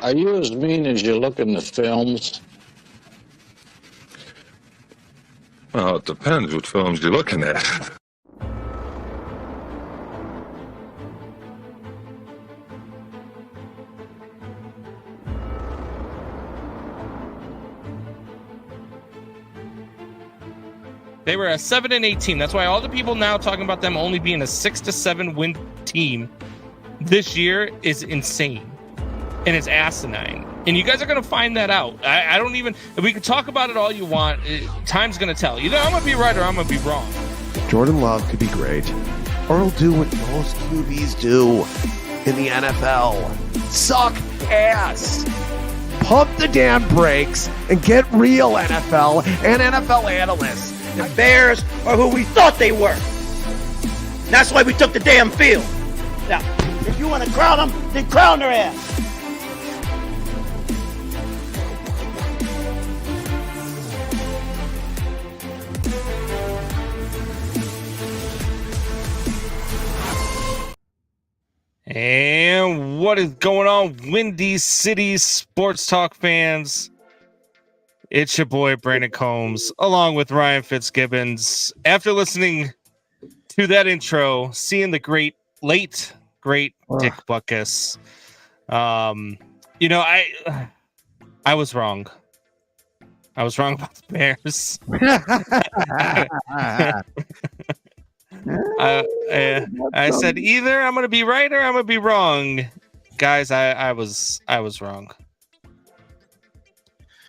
Are you as mean as you look in the films? Well, it depends what films you're looking at. They were a 7-8 team. That's why all the people now talking about them only being a 6-7 win team this year is insane. And it's asinine. And you guys are going to find that out. I don't even... We can talk about it all you want. Time's going to tell. Either I'm going to be right or I'm going to be wrong. Jordan Love could be great. Or he'll do what most QBs do in the NFL. Suck ass. Pump the damn brakes and get real, NFL and NFL analysts. The Bears are who we thought they were. That's why we took the damn field. Now, if you want to crown them, then crown their ass. And what is going on, Windy City Sports Talk fans? It's your boy, Brandon Combs, along with Ryan Fitzgibbons. After listening to that intro, seeing the late great Dick Butkus, I was wrong. I was wrong about the Bears. I said either I'm going to be right or I'm going to be wrong. Guys, I was wrong.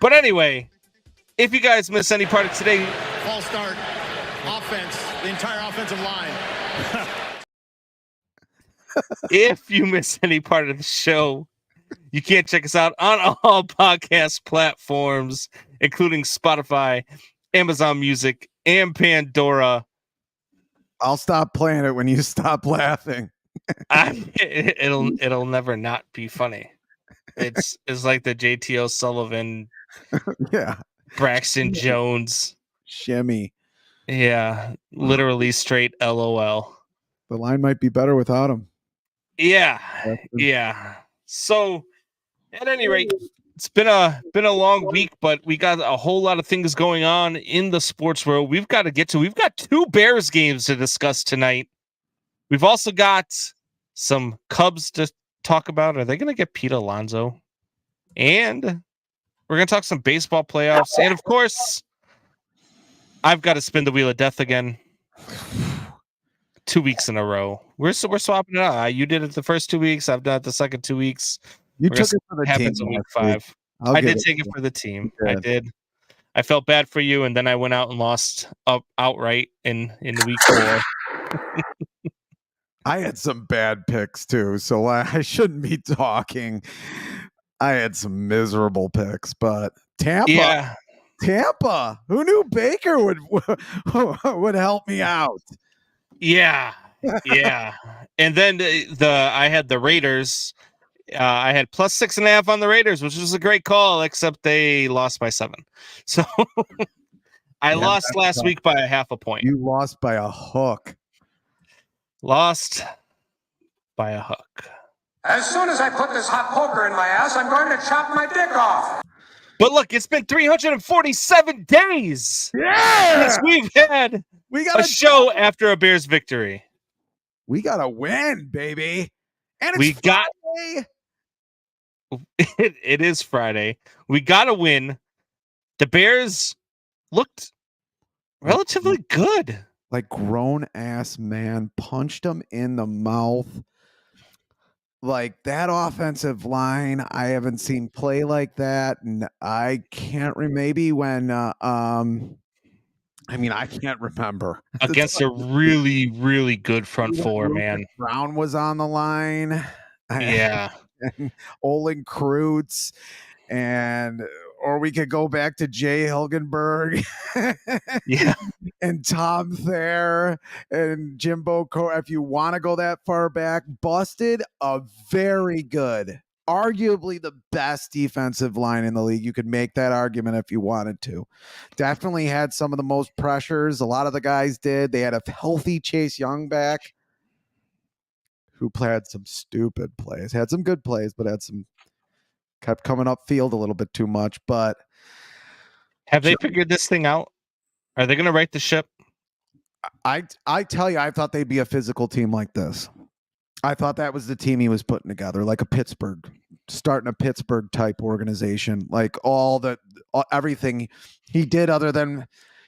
But anyway, if you guys miss any part of today, false start, offense, the entire offensive line. If you miss any part of the show, you can check us out on all podcast platforms, including Spotify, Amazon Music, and Pandora. I'll stop playing it when you stop laughing. It'll never not be funny. It's like the JT O'Sullivan, yeah, Braxton Jones shimmy. Yeah, literally straight LOL. The line might be better without him. Yeah. So, at any rate, it's been a long week, but we got a whole lot of things going on in the sports world. We've got to get to. We've got 2 Bears games to discuss tonight. We've also got some Cubs to talk about. Are they going to get Pete Alonso? And we're going to talk some baseball playoffs. And of course, I've got to spin the wheel of death again. 2 weeks in a row. We're swapping it out. You did it the first 2 weeks. I've done it the second 2 weeks. You took it for the team. Happens in week 5. I did take it for the team. I did. I felt bad for you, and then I went out and lost outright in week 4. I had some bad picks too, so I shouldn't be talking. I had some miserable picks, but Tampa. Who knew Baker would help me out? Yeah. And then I had the Raiders. I had plus 6.5 on the Raiders, which was a great call, except they lost by 7. So I lost last week by 0.5 point. You lost by a hook. Lost by a hook. As soon as I put this hot poker in my ass, I'm going to chop my dick off. But look, it's been 347 days. Yeah. Since we've had a show after a Bears victory. We got to win, baby. And it's Friday. It is Friday. We got to win. The Bears looked relatively good. Like grown-ass man punched him in the mouth. Like that offensive line, I haven't seen play like that, and I can't maybe when I can't remember against a really, really good front four, man. Brown was on the line, yeah, and Olin Kreutz, or we could go back to Jay Hilgenberg, yeah, and Tom Thayer and Jimbo. If you want to go that far back, busted a very good, arguably the best defensive line in the league. You could make that argument if you wanted to. Definitely had some of the most pressures. A lot of the guys did. They had a healthy Chase Young back who played some stupid plays. Had some good plays, but had some kept coming upfield a little bit too much. But have they figured this thing out? Are they going to right the ship? I tell you, I thought they'd be a physical team like this. I thought that was the team he was putting together, like a Pittsburgh, starting a Pittsburgh type organization, like everything he did other than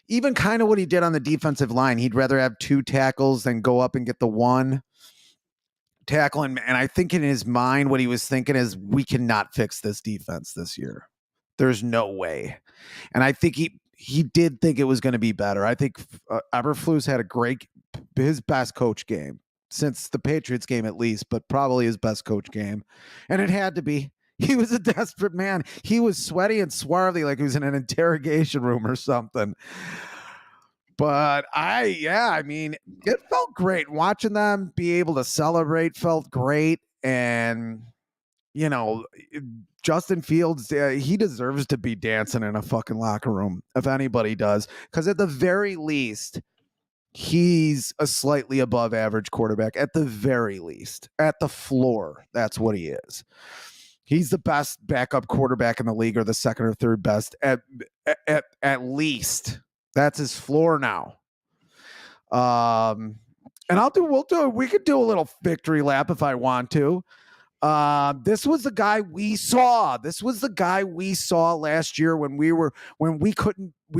even kind of what he did on the defensive line. He'd rather have 2 tackles than go up and get the 1 tackle. And I think in his mind, what he was thinking is, we cannot fix this defense this year. There's no way. And I think he did think it was going to be better. I think Eberflus had his best coach game since the Patriots game, at least, but probably his best coach game. And it had to be. He was a desperate man. He was sweaty and swarthy like he was in an interrogation room or something. But I mean, it felt great. Watching them be able to celebrate felt great. And, Justin Fields, he deserves to be dancing in a fucking locker room, if anybody does. Because at the very least, he's a slightly above average quarterback. At the very least, at the floor, that's what he is. He's the best backup quarterback in the league, or the second or third best at least. That's his floor now. And we could do a little victory lap if I want to. This was the guy we saw. This was the guy we saw last year when we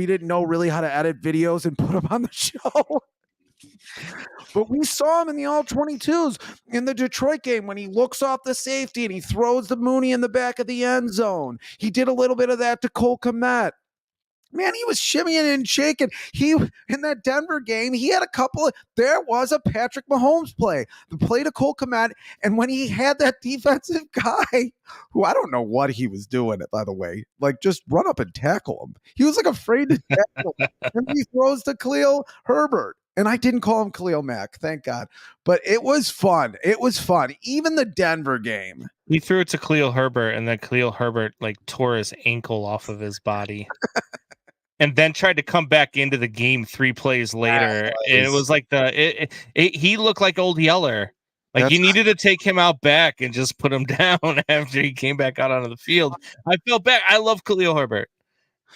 didn't know really how to edit videos and put them on the show. But we saw him in the all-22s in the Detroit game when he looks off the safety and he throws the Mooney in the back of the end zone. He did a little bit of that to Cole Kmet. Man, he was shimmying and shaking. In that Denver game, he had there was a Patrick Mahomes play. The play to Cole Kmet, and when he had that defensive guy, who I don't know what he was doing, by the way, like just run up and tackle him. He was like afraid to tackle him. And he throws to Khalil Herbert. And I didn't call him Khalil Mack, thank God. But it was fun. It was fun. Even the Denver game. He threw it to Khalil Herbert, and then Khalil Herbert tore his ankle off of his body. And then tried to come back into the game 3 plays later. And it was like he looked like old Yeller. You needed to take him out back and just put him down after he came back out onto the field. I felt bad. I love Khalil Herbert.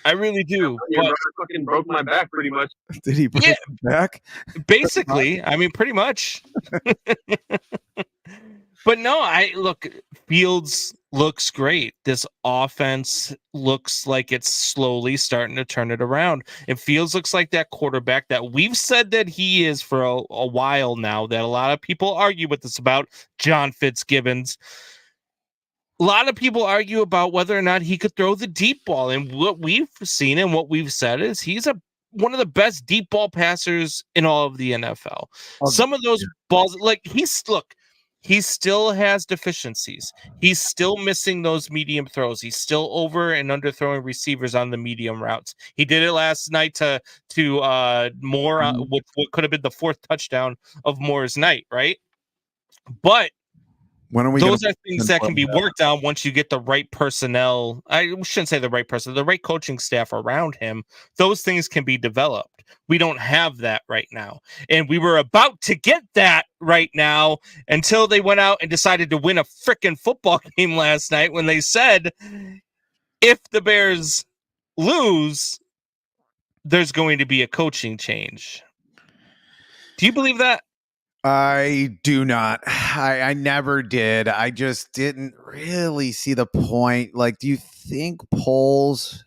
I really do. But fucking broke my back pretty much. Did he break his back? Basically, I mean, pretty much. But no, Fields looks great. This offense looks like it's slowly starting to turn it around. And Fields looks like that quarterback that we've said that he is for a while now, that a lot of people argue with us about, John Fitzgibbons. A lot of people argue about whether or not he could throw the deep ball. And what we've seen and what we've said is he's one of the best deep ball passers in all of the NFL. Some of those balls, he still has deficiencies. He's still missing those medium throws. He's still over and underthrowing receivers on the medium routes. He did it last night to Moore, what could have been the 4th touchdown of Moore's night, right? But those are things that can be worked on once you get the right personnel. I shouldn't say the right person, the right coaching staff around him. Those things can be developed. We don't have that right now. And we were about to get that right now until they went out and decided to win a freaking football game last night when they said, if the Bears lose, there's going to be a coaching change. Do you believe that? I do not. I never did. I just didn't really see the point. Do you think Poles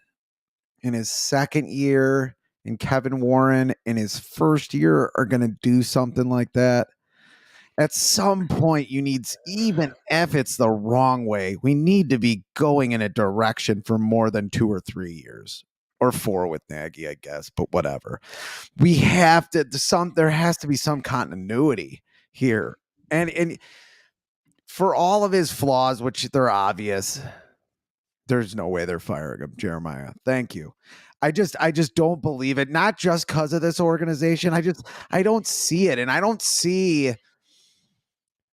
in his second year and Kevin Warren in his first year are going to do something like that? At some point, you need, even if it's the wrong way, we need to be going in a direction for more than 2 or 3 years. Or 4 with Nagy, I guess, but whatever. We have to there has to be some continuity here. And for all of his flaws, which they're obvious, there's no way they're firing him, Jeremiah. Thank you. I just don't believe it. Not just because of this organization. I don't see it. And I don't see,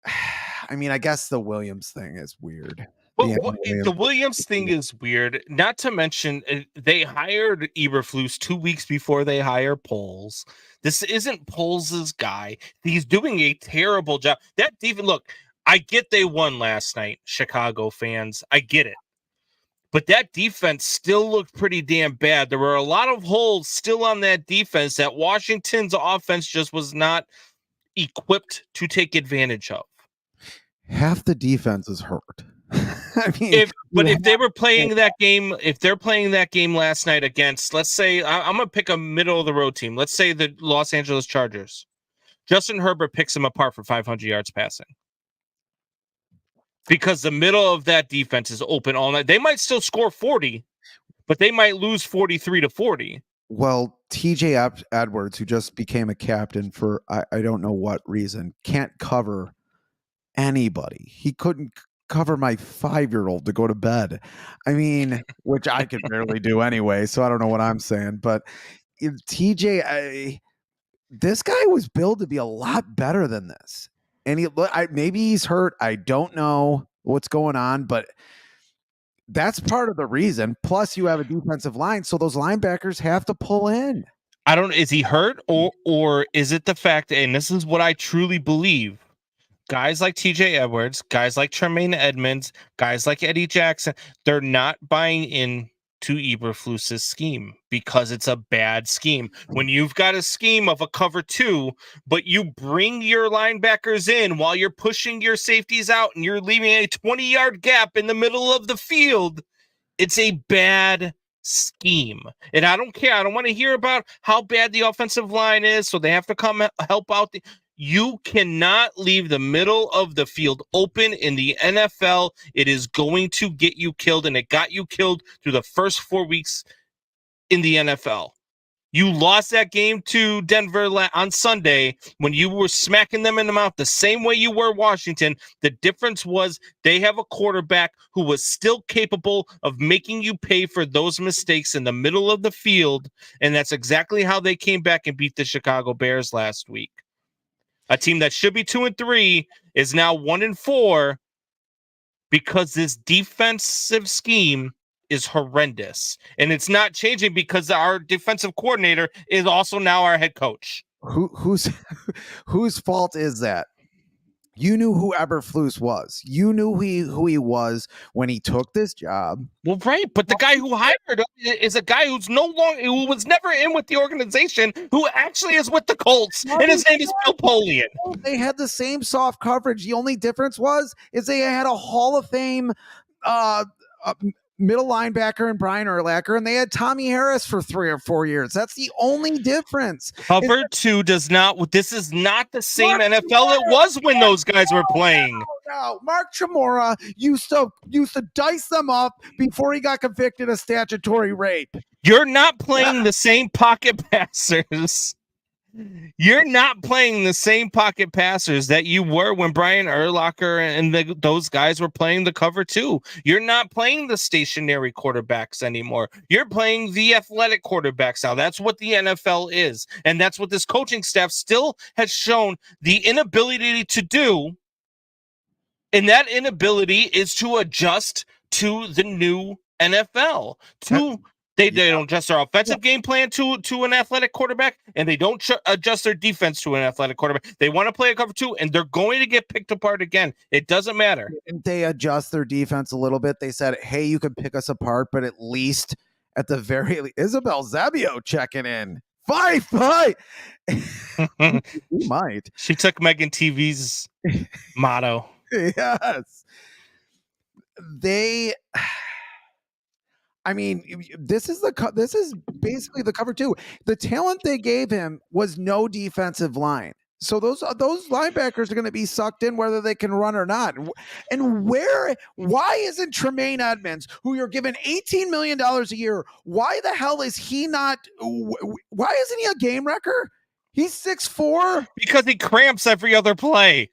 I mean, I guess the Williams thing is weird. Well, the Williams thing is weird. Not to mention, they hired Eberflus 2 weeks before they hire Poles. This isn't Poles' guy. He's doing a terrible job. That defense, look, I get they won last night, Chicago fans. I get it. but that defense still looked pretty damn bad. There were a lot of holes still on that defense that Washington's offense just was not equipped to take advantage of. Half the defense is hurt. I mean, if they were playing that game, if they're playing that game last night against, let's say, I'm going to pick a middle of the road team. Let's say the Los Angeles Chargers. Justin Herbert picks them apart for 500 yards passing. Because the middle of that defense is open all night. They might still score 40, but they might lose 43-40. Well, TJ Edwards, who just became a captain for I don't know what reason, can't cover anybody. He couldn't cover my 5-year-old to go to bed. I mean, which I could barely do anyway, so I don't know what I'm saying. But TJ, this guy was billed to be a lot better than this. And maybe he's hurt. I don't know what's going on, but that's part of the reason. Plus, you have a defensive line, so those linebackers have to pull in. I don't. Is he hurt, or is it the fact? And this is what I truly believe. Guys like TJ Edwards, guys like Tremaine Edmonds, guys like Eddie Jackson, they're not buying in to Eberflus's scheme because it's a bad scheme. When you've got a scheme of a cover 2, but you bring your linebackers in while you're pushing your safeties out and you're leaving a 20-yard gap in the middle of the field, it's a bad scheme. And I don't care. I don't want to hear about how bad the offensive line is, so they have to come help out. You cannot leave the middle of the field open in the NFL. It is going to get you killed, and it got you killed through the first 4 weeks in the NFL. You lost that game to Denver on Sunday when you were smacking them in the mouth the same way you were Washington. The difference was they have a quarterback who was still capable of making you pay for those mistakes in the middle of the field, and that's exactly how they came back and beat the Chicago Bears last week. A team that should be 2-3 is now 1-4 because this defensive scheme is horrendous. And it's not changing because our defensive coordinator is also now our head coach. Whose fault is that? You knew who Eberflus was. You knew who he was when he took this job. Well, right, but the guy who hired him is a guy who was never in with the organization, who actually is with the Colts, and his name is Bill Polian. They had the same soft coverage. The only difference is they had a Hall of Fame middle linebacker in Brian Urlacher, and they had Tommy Harris for 3 or 4 years. That's the only difference. Cover 2 does not. This is not the same NFL it was when those guys were playing. No, Mark Chamorro used to dice them up before he got convicted of statutory rape. You're not playing the same pocket passers. You're not playing the same pocket passers that you were when Brian Urlacher and those guys were playing the cover 2. You're not playing the stationary quarterbacks anymore. You're playing the athletic quarterbacks now. That's what the NFL is. And that's what this coaching staff still has shown the inability to do. And that inability is to adjust to the new NFL. They don't adjust their offensive game plan to an athletic quarterback, and they don't adjust their defense to an athletic quarterback. They want to play a cover 2, and they're going to get picked apart again. It doesn't matter. They adjust their defense a little bit. They said, hey, you can pick us apart, but at least at the very least, Isabel Zabio checking in. Fight. He might. She took Megan TV's motto. Yes. This is basically the cover 2. The talent they gave him was no defensive line. So those linebackers are going to be sucked in whether they can run or not. And why isn't Tremaine Edmonds, who you're given $18 million a year, why the hell is he not? Why isn't he a game wrecker? He's 6'4". Because he cramps every other play.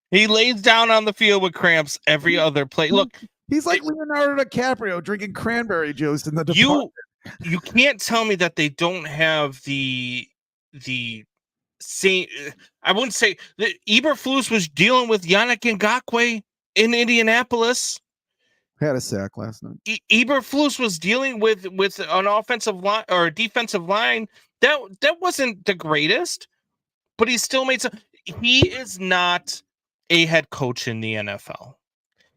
He lays down on the field with cramps every other play. Look. He's like Leonardo DiCaprio drinking cranberry juice in the department. You can't tell me that they don't have the same. I wouldn't say that Eberflus was dealing with Yannick Ngakoue in Indianapolis. Had a sack last night. Eberflus was dealing with an offensive line or a defensive line that wasn't the greatest, but he still made some. He is not a head coach in the NFL.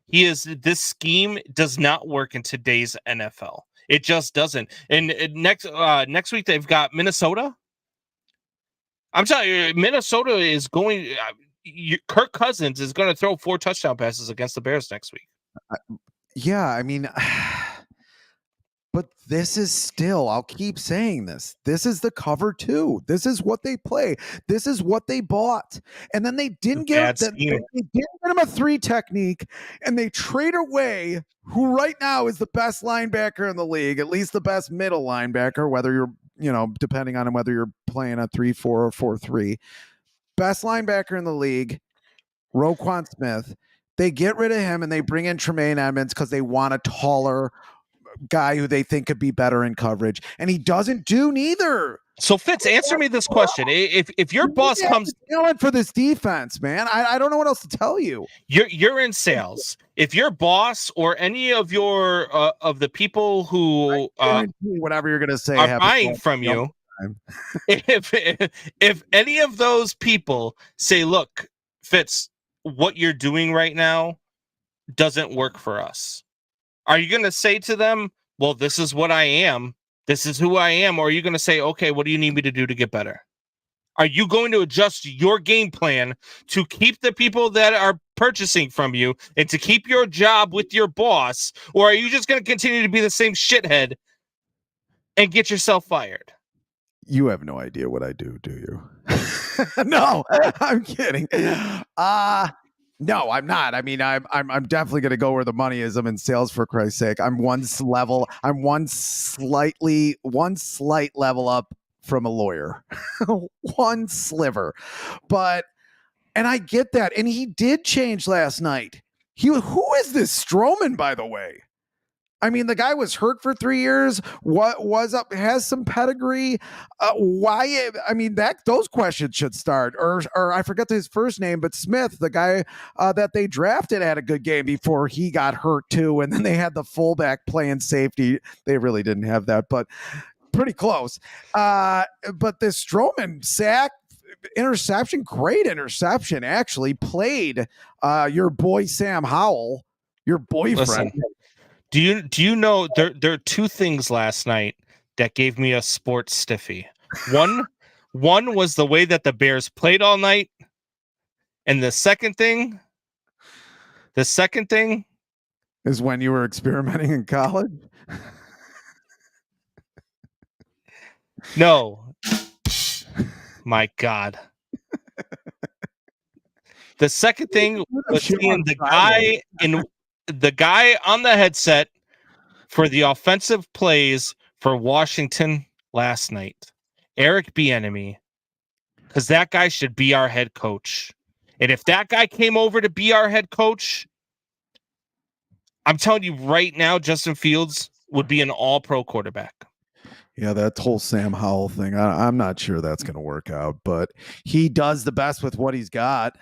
This scheme does not work in today's NFL. It just doesn't. And next week they've got Minnesota. I'm telling you, Minnesota is going. Kirk Cousins is going to throw 4 touchdown passes against the Bears next week. Yeah, I mean, but this is still, I'll keep saying this. This is the cover 2. This is what they play. This is what they bought. And then they didn't get him a 3 technique, and they trade away who right now is the best linebacker in the league, at least the best middle linebacker, whether you're, depending on whether you're playing a 3-4 or 4-3. Best linebacker in the league, Roquan Smith. They get rid of him and they bring in Tremaine Edmonds because they want a taller guy who they think could be better in coverage. And he doesn't do neither. So Fitz, answer me this question. If your boss comes for this defense, man, I don't know what else to tell you. You're in sales. If your boss or any of your of the people who whatever you're gonna say are buying from you, if any of those people say, look, Fitz, what you're doing right now doesn't work for us, are you going to say to them, well, this is what I am, this is who I am? Or are you going to say, okay, what do you need me to do to get better? Are you going to adjust your game plan to keep the people that are purchasing from you and to keep your job with your boss? Or are you just going to continue to be the same shithead and get yourself fired? You have no idea what I do you? No, I'm kidding. No, I'm not. I mean, I'm definitely going to go where the money is. I'm in sales, for Christ's sake. I'm one slight level up from a lawyer. One sliver. And I get that. And he did change last night. Who is this Strowman, by the way? I mean, the guy was hurt for 3 years. What was up? Has some pedigree. Why? I mean, those questions should start. Or I forget his first name, but Smith, the guy that they drafted, had a good game before he got hurt too. And then they had the fullback playing safety. They really didn't have that, but pretty close. But this Strowman sack, interception, great interception. Actually played your boy Sam Howell, your boyfriend. Listen. Do you know there are 2 things last night that gave me a sports stiffy? One was the way that the Bears played all night, and the second thing is when you were experimenting in college. No, my God. The second thing was seeing the guy on the headset for the offensive plays for Washington last night, Eric Bieniemy, because that guy should be our head coach. And if that guy came over to be our head coach, I'm telling you right now, Justin Fields would be an all-pro quarterback. Yeah, that whole Sam Howell thing, I'm not sure that's going to work out, but he does the best with what he's got.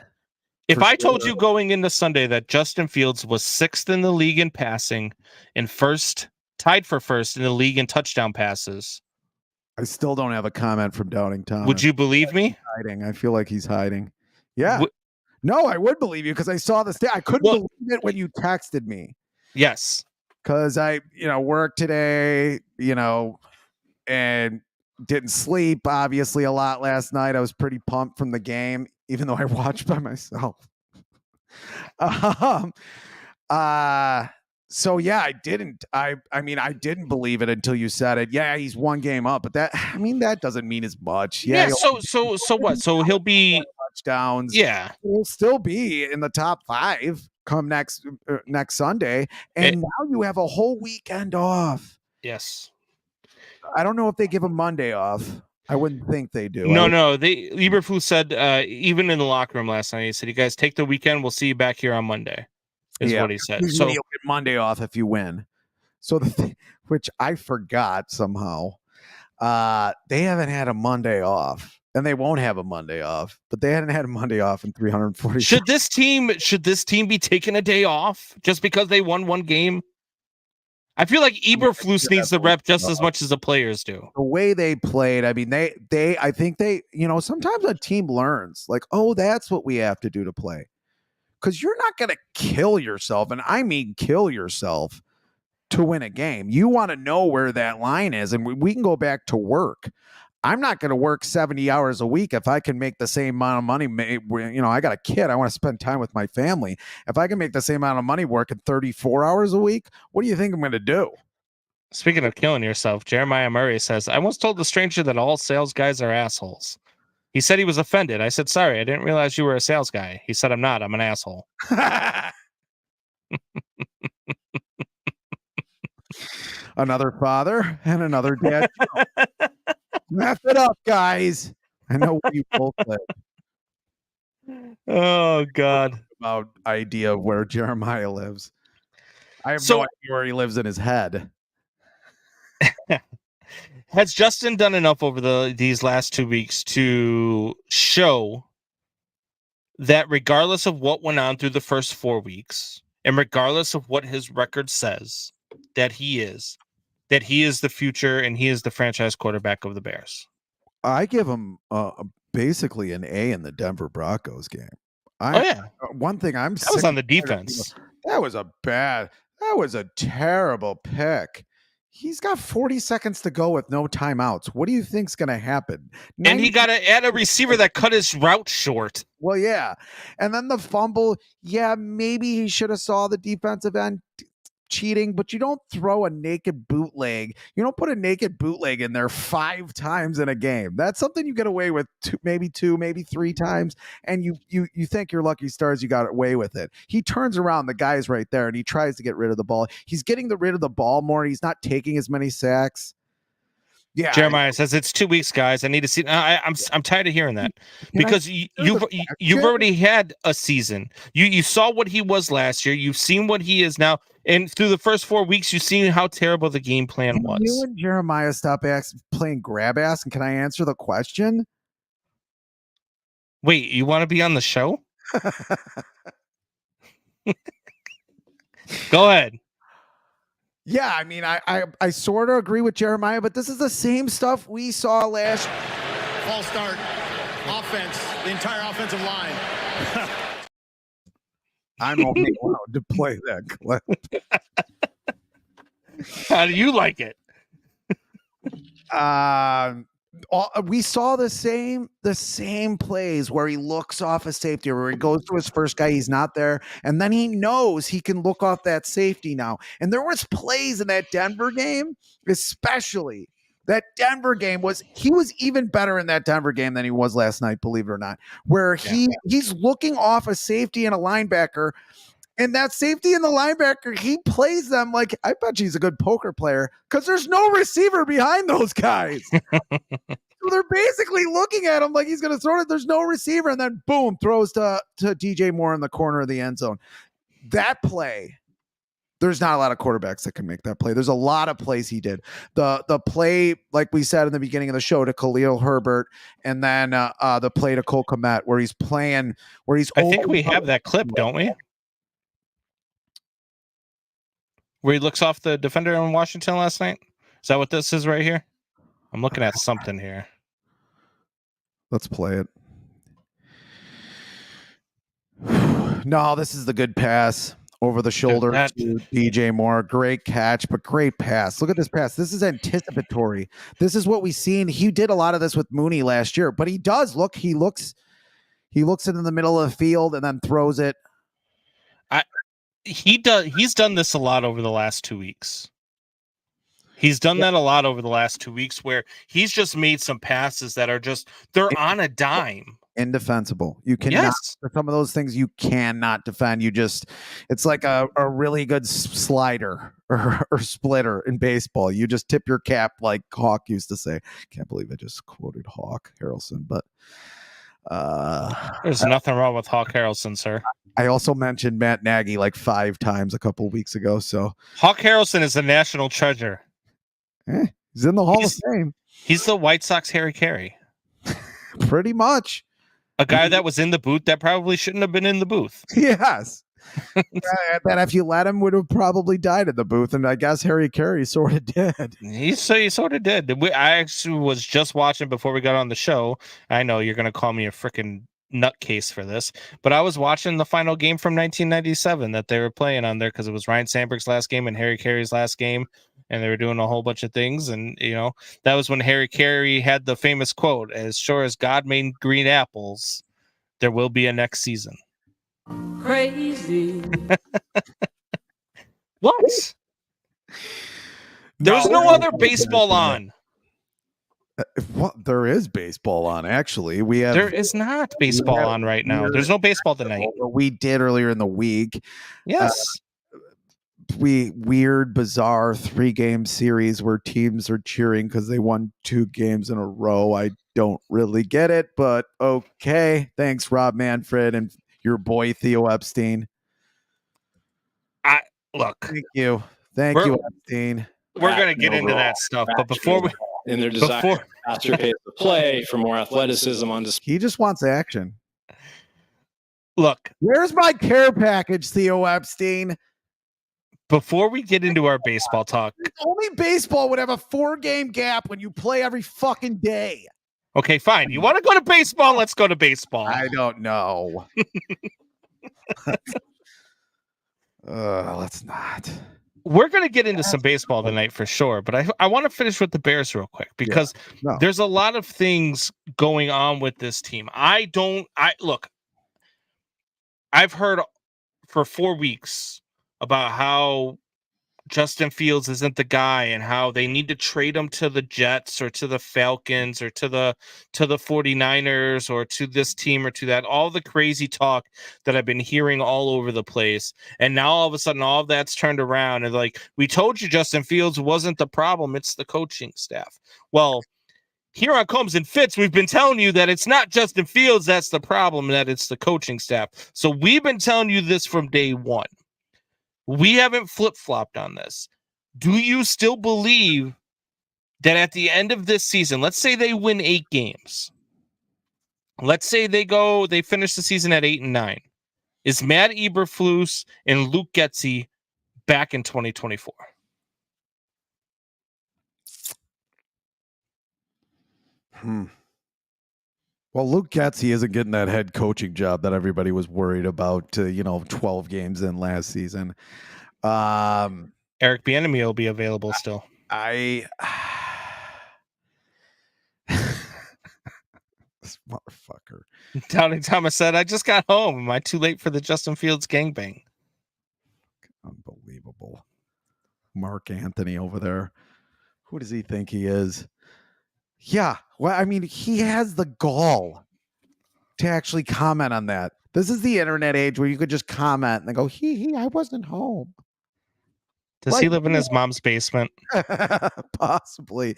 If I told you going into Sunday that Justin Fields was 6th in the league in passing and tied for first in the league in touchdown passes, I still don't have a comment from Doubting Tom. Would you believe me? Hiding. I feel like he's hiding. Yeah. No, I would believe you because I saw the stat. I couldn't believe it when you texted me. Yes. Because I, worked today, and didn't sleep obviously a lot last night. I was pretty pumped from the game, even though I watched by myself. So yeah, I didn't believe it until you said it. Yeah, he's 1 game up, but that doesn't mean as much. Yeah. So what? So he'll be touchdowns. Yeah. He'll still be in the top 5 come next Sunday. And now you have a whole weekend off. Yes. I don't know if they give him Monday off. I wouldn't think they do. No. Eberflus said, even in the locker room last night, he said, "You guys take the weekend. We'll see you back here on Monday." Is what he said. So you'll get Monday off if you win. So which I forgot somehow. They haven't had a Monday off, and they won't have a Monday off. But they hadn't had a Monday off in 340. Should this team be taking a day off just because they won 1 game? I feel like Eberflus needs the rep just as much as the players do. The way they played, I mean, I think they, sometimes a team learns like, oh, that's what we have to do to play. because you're not going to kill yourself, and I mean kill yourself, to win a game. You want to know where that line is, and we can go back to work. I'm not going to work 70 hours a week if I can make the same amount of money. I got a kid. I want to spend time with my family. If I can make the same amount of money working 34 hours a week, what do you think I'm going to do? Speaking of killing yourself, Jeremiah Murray says, I once told the stranger that all sales guys are assholes. He said he was offended. I said, sorry, I didn't realize you were a sales guy. He said, I'm not. I'm an asshole. Another father and another dad. Wrap it up, guys. I know where you both live. Oh, God. About idea of where Jeremiah lives. I have no idea where he lives in his head. Has Justin done enough over these last 2 weeks to show that regardless of what went on through the first 4 weeks, and regardless of what his record says, that he is the future and he is the franchise quarterback of the Bears? I give him basically an A in the Denver Broncos game. One thing that was on the defense. That was a terrible pick. He's got 40 seconds to go with no timeouts. What do you think's going to happen? And he got to add a receiver that cut his route short. Well, yeah. And then the fumble. Yeah, maybe he should have saw the defensive end cheating, but you don't throw a naked bootleg. You don't put a naked bootleg in there 5 times in a game. That's something you get away with maybe 2, maybe 3 times, and you think you're lucky stars you got away with it. He turns around, the guy's right there, and he tries to get rid of the ball. He's getting rid of the ball more. He's not taking as many sacks. Yeah, Jeremiah says it's 2 weeks, guys. I need to see. I'm tired of hearing that because you've already had a season. You saw what he was last year. You've seen what he is now, and through the first 4 weeks, you've seen how terrible the game plan was. You and Jeremiah stop playing grab ass, and can I answer the question? Wait, you want to be on the show? Go ahead. Yeah, I mean, I sort of agree with Jeremiah, but this is the same stuff we saw last. False start, offense, the entire offensive line. I'm only allowed to play that clip. How do you like it? We saw the same plays where he looks off a safety, where he goes to his first guy, he's not there, and then he knows he can look off that safety now. And there was plays in that Denver game, especially that Denver game he was even better in that Denver game than he was last night, believe it or not, where he's looking off a safety and a linebacker. And that safety and the linebacker, he plays them like, I bet he's a good poker player because there's no receiver behind those guys. So they're basically looking at him like he's going to throw it. There's no receiver. And then boom, throws to DJ Moore in the corner of the end zone. That play, there's not a lot of quarterbacks that can make that play. There's a lot of plays he did. The play, like we said in the beginning of the show, to Khalil Herbert, and then the play to Cole Kmet where he's playing, where he's. I think we have that clip, don't we? Where he looks off the defender in Washington last night? Is that what this is right here? I'm looking at something here. Let's play it. No, this is the good pass over the shoulder to DJ Moore. Great catch, but great pass. Look at this pass. This is anticipatory. This is what we've seen. He did a lot of this with Mooney last year, but he does look. He looks it in the middle of the field and then throws it. He's done this a lot over the last 2 weeks. He's done that a lot over the last 2 weeks where he's just made some passes that are they're on a dime. Indefensible. You cannot, for some of those things you cannot defend. It's like a really good slider or splitter in baseball. You just tip your cap like Hawk used to say. Can't believe I just quoted Hawk Harrelson, but there's nothing wrong with Hawk Harrelson, sir. I also mentioned Matt Nagy like 5 times a couple weeks ago. So Hawk Harrelson is a national treasure. He's in the Hall of Fame. He's the White Sox Harry Carey. Pretty much. A guy that was in the booth that probably shouldn't have been in the booth. Yes. That if you let him would have probably died in the booth. And I guess Harry Carey sort of did. He sort of did. I actually was just watching before we got on the show. I know you're going to call me a freaking nutcase for this, but I was watching the final game from 1997 that they were playing on there because it was Ryan Sandberg's last game and Harry Carey's last game, and they were doing a whole bunch of things. And that was when Harry Carey had the famous quote, "As sure as God made green apples, there will be a next season." Crazy. What? There's no other baseball on. What? There is baseball on, actually. There is not baseball on right now. There's no baseball tonight. We did earlier in the week. Yes. Weird, bizarre 3-game series where teams are cheering because they won 2 games in a row. I don't really get it, but okay. Thanks, Rob Manfred and your boy Theo Epstein. Look. Thank you, Epstein. We're going to get into that stuff, but before we... in their desire for faster pace of play, for more athleticism on display. He just wants action. Look. Where's my care package, Theo Epstein? Before we get into our baseball talk. Only baseball would have a 4-game gap when you play every fucking day. Okay, fine. You want to go to baseball? Let's go to baseball. I don't know. Let's not. We're going to get into some baseball tonight for sure, but I want to finish with the Bears real quick because there's a lot of things going on with this team. Look, I've heard for 4 weeks about how Justin Fields isn't the guy and how they need to trade him to the Jets or to the Falcons or to the 49ers or to this team or to that, all the crazy talk that I've been hearing all over the place. And now all of a sudden, all of that's turned around and like, we told you Justin Fields wasn't the problem. It's the coaching staff. Well, here on Combs and Fitz, we've been telling you that it's not Justin Fields that's the problem, that it's the coaching staff. So we've been telling you this from day one. We haven't flip-flopped on this. Do you still believe that at the end of this season, let's say they win 8 games. Let's say they finish the season at 8-9. Is Matt Eberflus and Luke Getsy back in 2024? Well, Luke Getsy isn't getting that head coaching job that everybody was worried about, 12 games in last season. Eric Bieniemy will be available still. This motherfucker. Doubting Thomas said, I just got home. Am I too late for the Justin Fields gangbang? Unbelievable. Mark Anthony over there. Who does he think he is? Yeah. Well, I mean, he has the gall to actually comment on that. This is the internet age where you could just comment and go, I wasn't home. Does he live in his mom's basement? Possibly.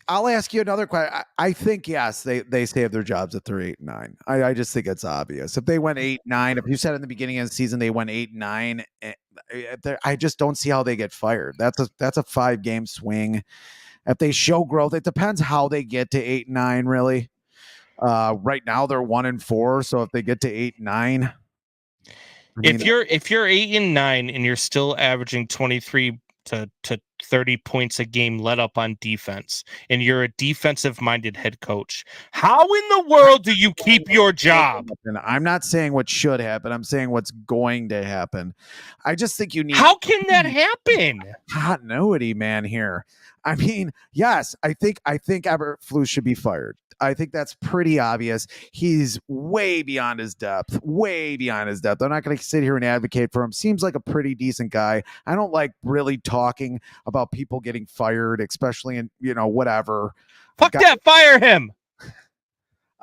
I'll ask you another question. I think, yes, they save their jobs if they're 8-9. I just think it's obvious. If they went 8-9, if you said in the beginning of the season they went 8-9, I just don't see how they get fired. That's a 5-game swing. If they show growth, it depends how they get to 8-9, really. Right now they're 1-4, so if they get to 8-9, if you're 8-9 and you're still averaging 23 to 30 points a game let up on defense, and you're a defensive-minded head coach, how in the world do you keep your job? And I'm not saying what should happen. I'm saying what's going to happen. I just think you need. How can that happen? Continuity, man. Here, I mean, yes, I think Eberflus should be fired. I think that's pretty obvious. He's way beyond his depth. I'm not going to sit here and advocate for him. Seems like a pretty decent guy. I don't like really talking about people getting fired, especially in, whatever. Fuck that, fire him.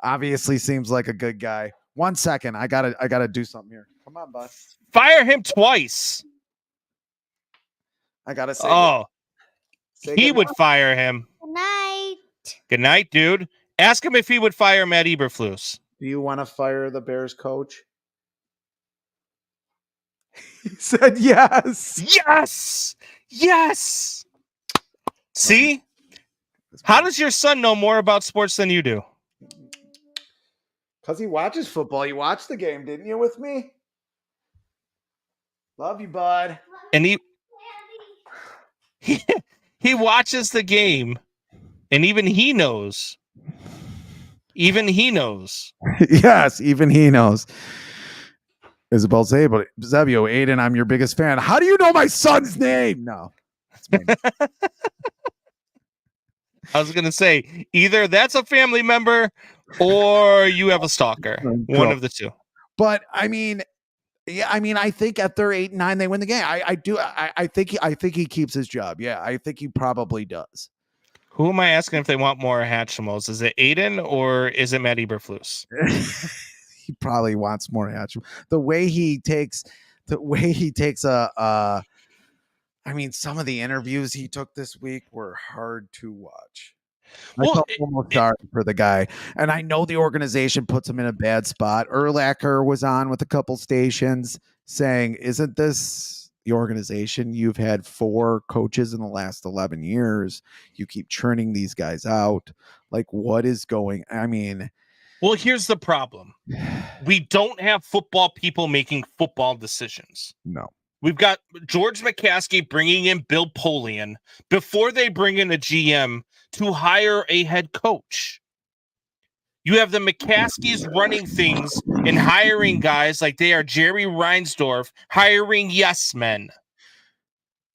Obviously seems like a good guy. 1 second. I gotta do something here. Come on, bud. Fire him twice. I gotta say. Oh, he would fire him. Good night. Good night, dude. Ask him if he would fire Matt Eberflus. Do you want to fire the Bears coach? He said yes. Yes. See? How does your son know more about sports than you do? Because he watches football. You watched the game, didn't you, with me? Love you, bud. And he watches the game, and even he knows Even he knows. Yes, even he knows. Isabel Zebio, Aiden, I'm your biggest fan. How do you know my son's name? No. I was going to say, either that's a family member or you have a stalker. One of the two. But I mean, yeah, I think at their 8-9 they win the game. I think he keeps his job. Yeah, I think he probably does. Who am I asking if they want more Hatchimals? Is it Aiden or is it Matt Eberflus? He probably wants more Hatchimals. The way he takes I mean, some of the interviews he took this week were hard to watch. I felt almost sorry for the guy. And I know the organization puts him in a bad spot. Urlacher was on with a couple stations saying, isn't this the organization? You've had 4 coaches in the last 11 years. You keep churning these guys out. Like, what is going? I mean, well, here's the problem. We don't have football people making football decisions. No. We've got George McCaskey bringing in Bill Polian before they bring in a GM to hire a head coach. You have the McCaskies running things and hiring guys like they are Jerry Reinsdorf, hiring yes men.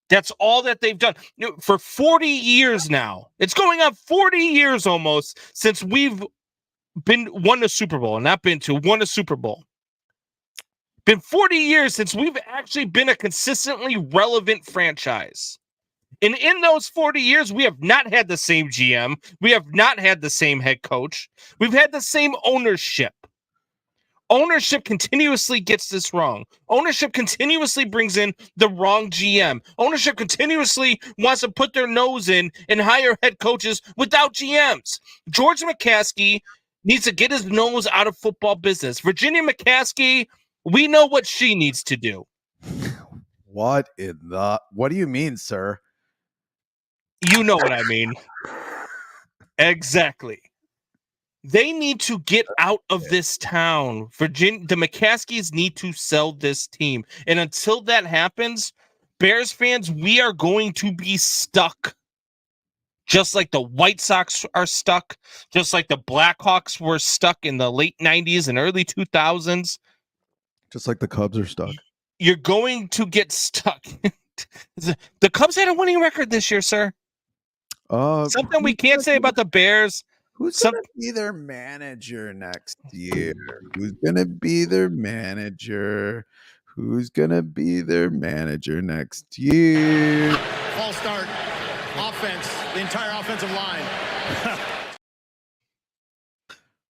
That's all that they've done for 40 years now. It's going on 40 years almost since we've won a Super Bowl, and won a Super Bowl. Been 40 years since we've actually been a consistently relevant franchise. And in those 40 years, we have not had the same GM. We have not had the same head coach. We've had the same ownership. Ownership continuously gets this wrong. Ownership continuously brings in the wrong GM. Ownership continuously wants to put their nose in and hire head coaches without GMs. George McCaskey needs to get his nose out of football business. Virginia McCaskey, we know what she needs to do. What do you mean, sir? You know what I mean. Exactly. They need to get out of this town. The McCaskies need to sell this team. And until that happens, Bears fans, we are going to be stuck. Just like the White Sox are stuck. Just like the Blackhawks were stuck in the late 90s and early 2000s. Just like the Cubs are stuck. You're going to get stuck. The Cubs had a winning record this year, sir. Something we can't say about the Bears. Who's going to be their manager next year? Who's going to be their manager? Who's going to be their manager next year? False start. Offense. The entire offensive line.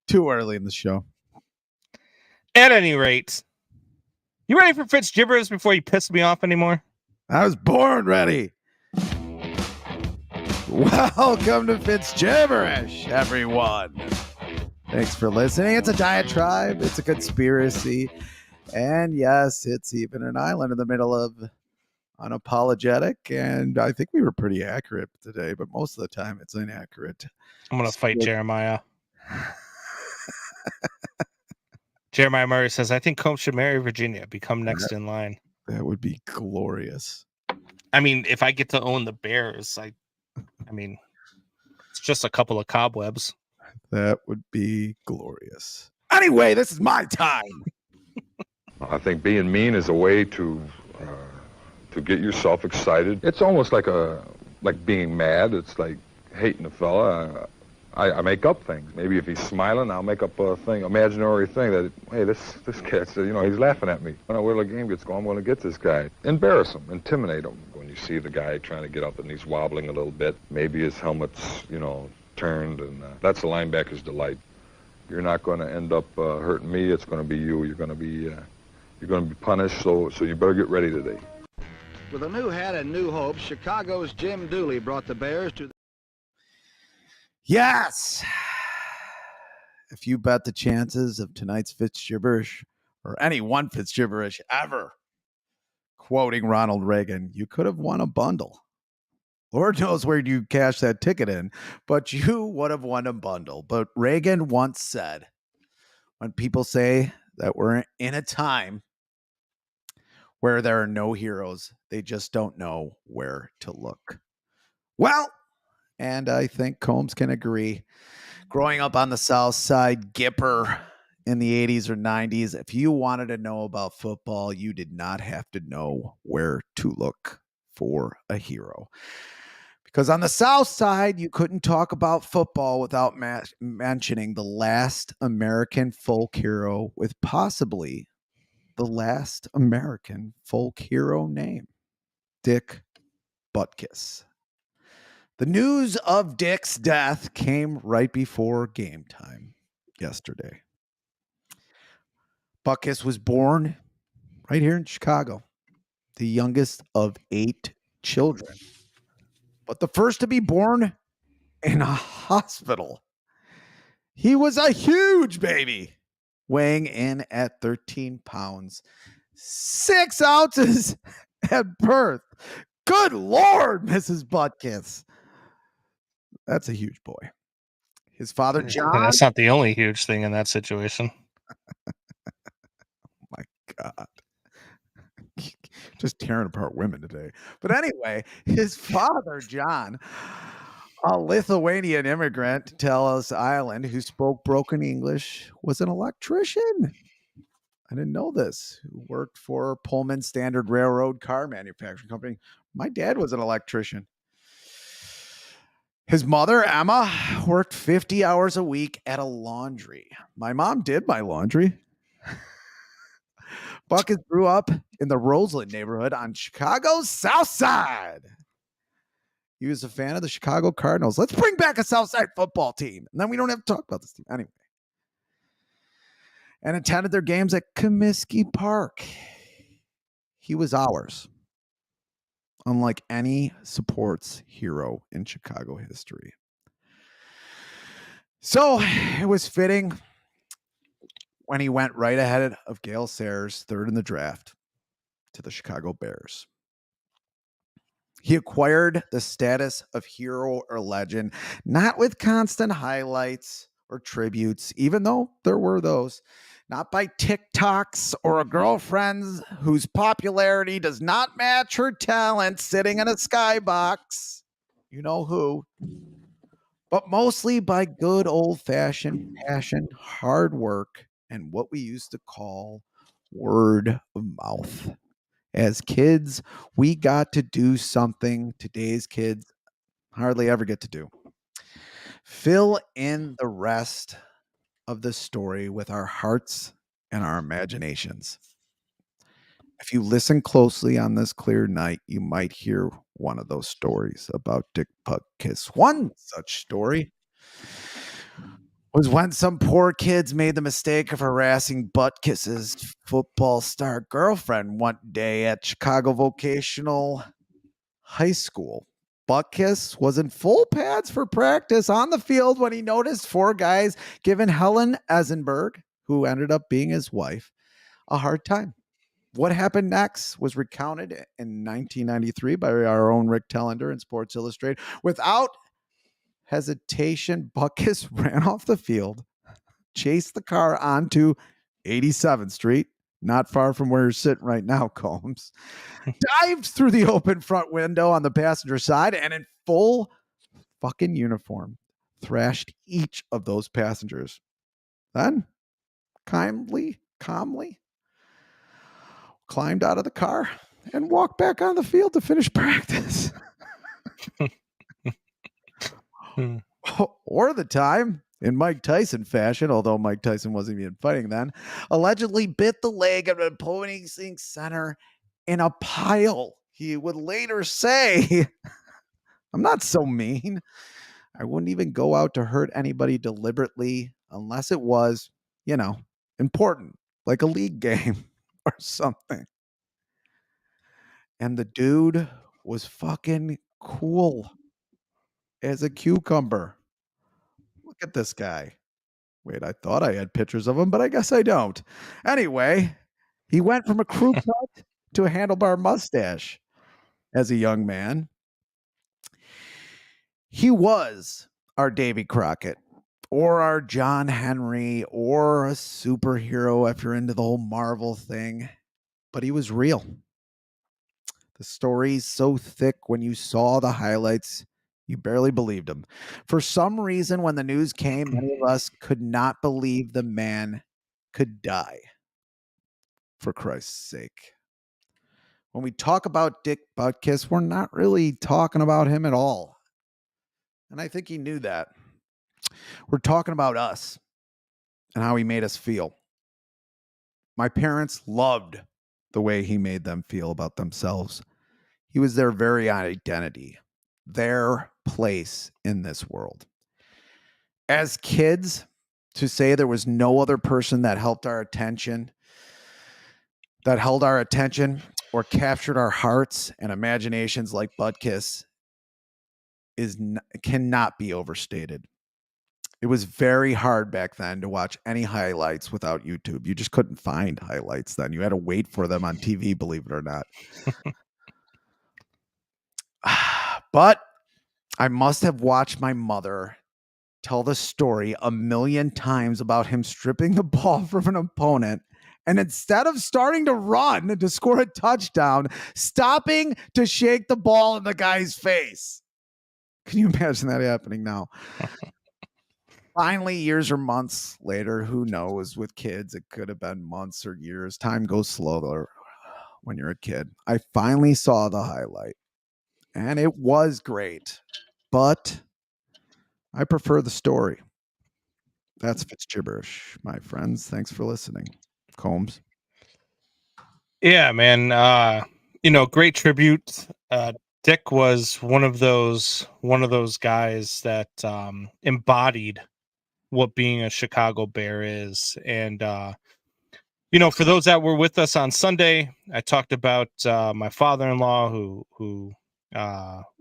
Too early in the show. At any rate, you ready for Fitz gibberish before you piss me off anymore? I was born ready. Welcome to Fitz Gibberish, everyone. Thanks for listening. It's a diatribe. It's a conspiracy. And yes, it's even an island in the middle of unapologetic. And I think we were pretty accurate today, but most of the time it's inaccurate. I'm going to fight Jeremiah. Jeremiah Murray says, I think Combs should marry Virginia, become next in line. That would be glorious. I mean, if I get to own the Bears, I mean, it's just a couple of cobwebs. That would be glorious. Anyway, this is my time. I think being mean is a way to get yourself excited. It's almost like being mad. It's like hating a fella. I make up things. Maybe if he's smiling, I'll make up a thing, imaginary thing that, hey, this kid, he's laughing at me. When the game gets going, I'm going to get this guy. Embarrass him, intimidate him. When you see the guy trying to get up and he's wobbling a little bit, maybe his helmet's, turned, and that's the linebacker's delight. You're not going to end up hurting me. It's going to be you. You're going to be punished. So you better get ready today. With a new hat and new hopes, Chicago's Jim Dooley brought the Bears to. Yes. If you bet the chances of tonight's Fitz Gibberish or any one Fitz Gibberish ever, quoting Ronald Reagan, you could have won a bundle. Lord knows where you cashed that ticket in, but you would have won a bundle. But Reagan once said, when people say that we're in a time where there are no heroes, they just don't know where to look. Well, and I think Combs can agree. Growing up on the South Side, Gipper in the 80s or 90s, if you wanted to know about football, you did not have to know where to look for a hero. Because on the South Side, you couldn't talk about football without mentioning the last American folk hero with possibly the last American folk hero name, Dick Butkus. The news of Dick's death came right before game time yesterday. Butkus was born right here in Chicago, the youngest of 8 children, but the first to be born in a hospital. He was a huge baby, weighing in at 13 pounds, 6 ounces at birth. Good Lord, Mrs. Butkus. That's a huge boy. His father, John. That's not the only huge thing in that situation. My God. Just tearing apart women today. But anyway, his father, John, a Lithuanian immigrant to Ellis Island who spoke broken English, was an electrician. I didn't know this. Who worked for Pullman Standard Railroad car manufacturing company. My dad was an electrician. His mother, Emma, worked 50 hours a week at a laundry. My mom did my laundry. Butkus grew up in the Roseland neighborhood on Chicago's South Side. He was a fan of the Chicago Cardinals. Let's bring back a South Side football team. And then we don't have to talk about this team anyway. And attended their games at Comiskey Park. He was ours. Unlike any sports hero in Chicago history. So it was fitting when he went right ahead of Gale Sayers, third in the draft, to the Chicago Bears. He acquired the status of hero or legend, not with constant highlights or tributes, even though there were those, not by TikToks or a girlfriend whose popularity does not match her talent sitting in a skybox. You know who. But mostly by good old-fashioned passion, hard work, and what we used to call word of mouth. As kids, we got to do something today's kids hardly ever get to do. Fill in the rest of the story with our hearts and our imaginations. If you listen closely on this clear night, you might hear one of those stories about Dick Butkus. One such story was when some poor kids made the mistake of harassing Butkus's football star girlfriend one day at Chicago Vocational High School. Butkus was in full pads for practice on the field when he noticed 4 guys giving Helen Eisenberg, who ended up being his wife, a hard time. What happened next was recounted in 1993 by our own Rick Tellender in Sports Illustrated. Without hesitation, Butkus ran off the field, chased the car onto 87th Street, not far from where you're sitting right now, Combs, dived through the open front window on the passenger side, and in full fucking uniform, thrashed each of those passengers. Then, calmly, climbed out of the car and walked back on the field to finish practice. Or the time, in Mike Tyson fashion, although Mike Tyson wasn't even fighting then, allegedly bit the leg of an opposing center in a pile. He would later say, I'm not so mean. I wouldn't even go out to hurt anybody deliberately unless it was, important, like a league game or something. And the dude was fucking cool as a cucumber. Look at this guy. Wait, I thought I had pictures of him, but I guess I don't. Anyway, he went from a crew cut to a handlebar mustache as a young man. He was our Davy Crockett or our John Henry or a superhero if you're into the whole Marvel thing, but he was real. The story's so thick when you saw the highlights, You barely believed him. For some reason, when the news came, many of us could not believe the man could die. For Christ's sake. When we talk about Dick Butkus, we're not really talking about him at all. And I think he knew that. We're talking about us and how he made us feel. My parents loved the way he made them feel about themselves. He was their very identity, their place in this world. As kids, to say there was no other person that held our attention or captured our hearts and imaginations like Butkus cannot be overstated. It was very hard back then to watch any highlights without YouTube. You just couldn't find highlights then. You had to wait for them on TV, believe it or not. But I must have watched my mother tell the story a million times about him stripping the ball from an opponent, and instead of starting to run to score a touchdown, stopping to shake the ball in the guy's face. Can you imagine that happening now? Finally, years or months later, who knows, with kids, it could have been months or years. Time goes slower when you're a kid. I finally saw the highlight, and it was great, but I prefer the story. That's Fitz gibberish, my friends. Thanks for listening. Combs. Yeah, man. Great tribute. Dick was one of those guys that embodied what being a Chicago Bear is. And for those that were with us on Sunday, I talked about my father-in-law who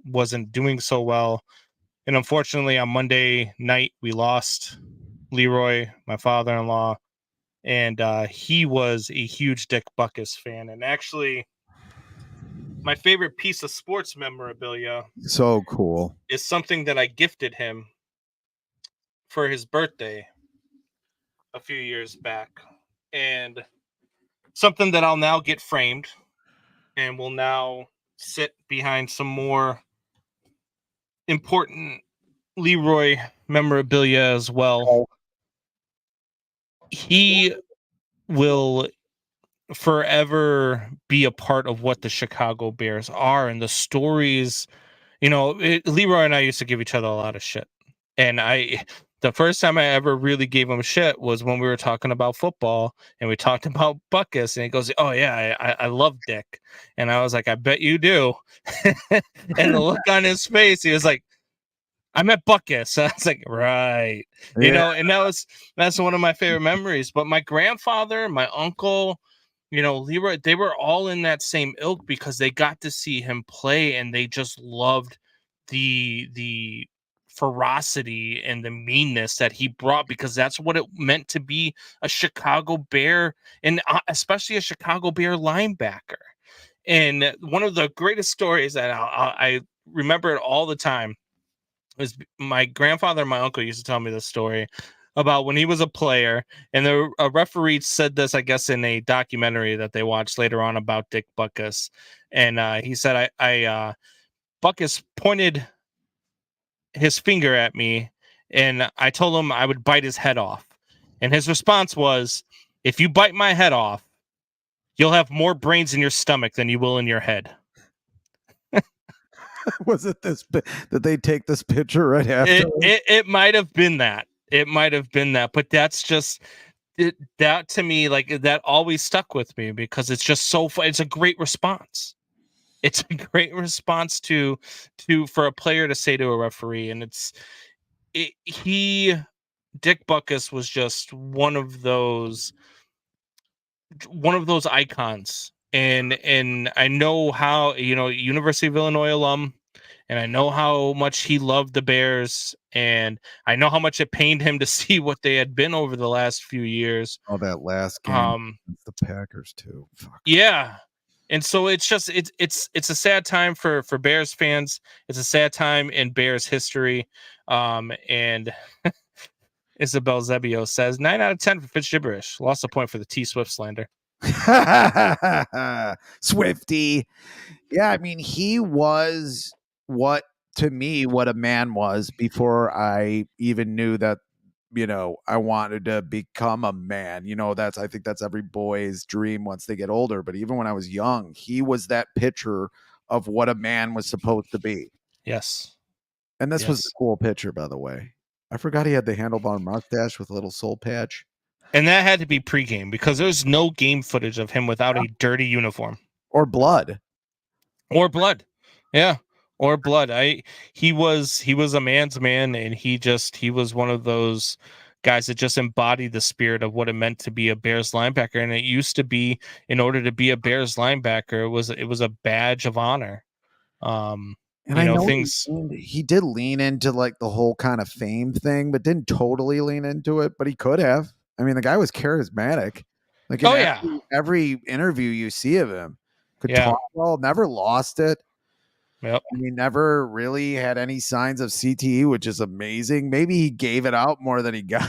wasn't doing so well. And unfortunately, on Monday night, we lost Leroy, my father-in-law, and he was a huge Dick Butkus fan. And actually, my favorite piece of sports memorabilia, so cool, is something that I gifted him for his birthday a few years back, and something that I'll now get framed and will now sit behind some more important Leroy memorabilia as well. He will forever be a part of what the Chicago Bears are and the stories. Leroy and I used to give each other a lot of shit. And the first time I ever really gave him shit was when we were talking about football and we talked about Butkus, and he goes, "Oh yeah, I love Dick." And I was like, "I bet you do." And the look on his face, he was like, "I met Butkus." I was like, "Right." Yeah. And that's one of my favorite memories. But my grandfather, my uncle, Leroy, they were all in that same ilk because they got to see him play and they just loved the ferocity and the meanness that he brought, because that's what it meant to be a Chicago Bear, and especially a Chicago Bear linebacker. And one of the greatest stories that I remember it all the time was my grandfather and my uncle used to tell me this story about when he was a player, and a referee said this, I guess, in a documentary that they watched later on about Dick Butkus. And he said, Butkus pointed his finger at me, and I told him I would bite his head off. And his response was, "If you bite my head off, you'll have more brains in your stomach than you will in your head." Was it this? Did they take this picture right after? It might have been that. It might have been that, but that's just that to me, like, that always stuck with me because it's just so fun. It's a great response. It's a great response to for a player to say to a referee, and Dick Butkus was just one of those icons. And I know how, University of Illinois alum, and I know how much he loved the Bears, and I know how much it pained him to see what they had been over the last few years. Oh, that last game, the Packers too. Fuck. Yeah. And so it's just it's a sad time for Bears fans. It's a sad time in Bears history. And Isabel Zebio says 9 out of 10 for Fitz gibberish. Lost a point for the T Swift slander. Swifty. Yeah, I mean, he was what to me what a man was before I even knew that, I wanted to become a man. I think that's every boy's dream once they get older. But even when I was young, he was that picture of what a man was supposed to be. Yes. And this was a cool picture, by the way. I forgot he had the handlebar mustache with a little soul patch. And that had to be pregame because there's no game footage of him without a dirty uniform. Or blood. Or blood. Yeah. Or blood. He was a man's man, and he was one of those guys that just embodied the spirit of what it meant to be a Bears linebacker. And it used to be, in order to be a Bears linebacker, it was a badge of honor. And I know he did lean into like the whole kind of fame thing, but didn't totally lean into it, but he could have. I mean, the guy was charismatic. Like in every interview you see of him, could talk well, never lost it. Yep. I mean, never really had any signs of CTE, which is amazing. Maybe he gave it out more than he got.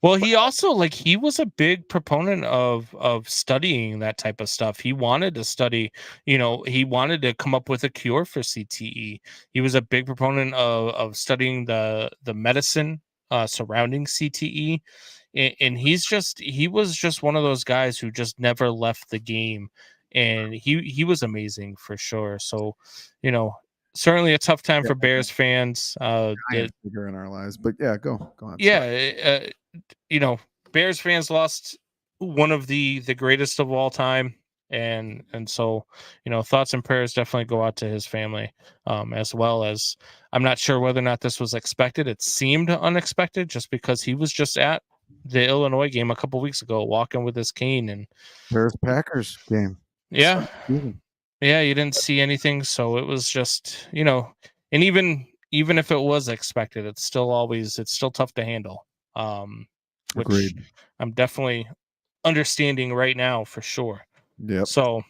Well, he also he was a big proponent of studying that type of stuff. He wanted to study, he wanted to come up with a cure for CTE. He was a big proponent of studying the medicine surrounding CTE. And he was just one of those guys who just never left the game. And he was amazing for sure. So, certainly a tough time for Bears fans. Figure in our lives, but go on. Yeah. Bears fans lost one of the greatest of all time. And so, thoughts and prayers definitely go out to his family, as well as I'm not sure whether or not this was expected. It seemed unexpected just because he was just at the Illinois game a couple weeks ago, walking with his cane and Bears Packers game. Yeah. Yeah. You didn't see anything. So it was just, and even if it was expected, it's still tough to handle. Which Agreed. I'm definitely understanding right now for sure. Yep. So,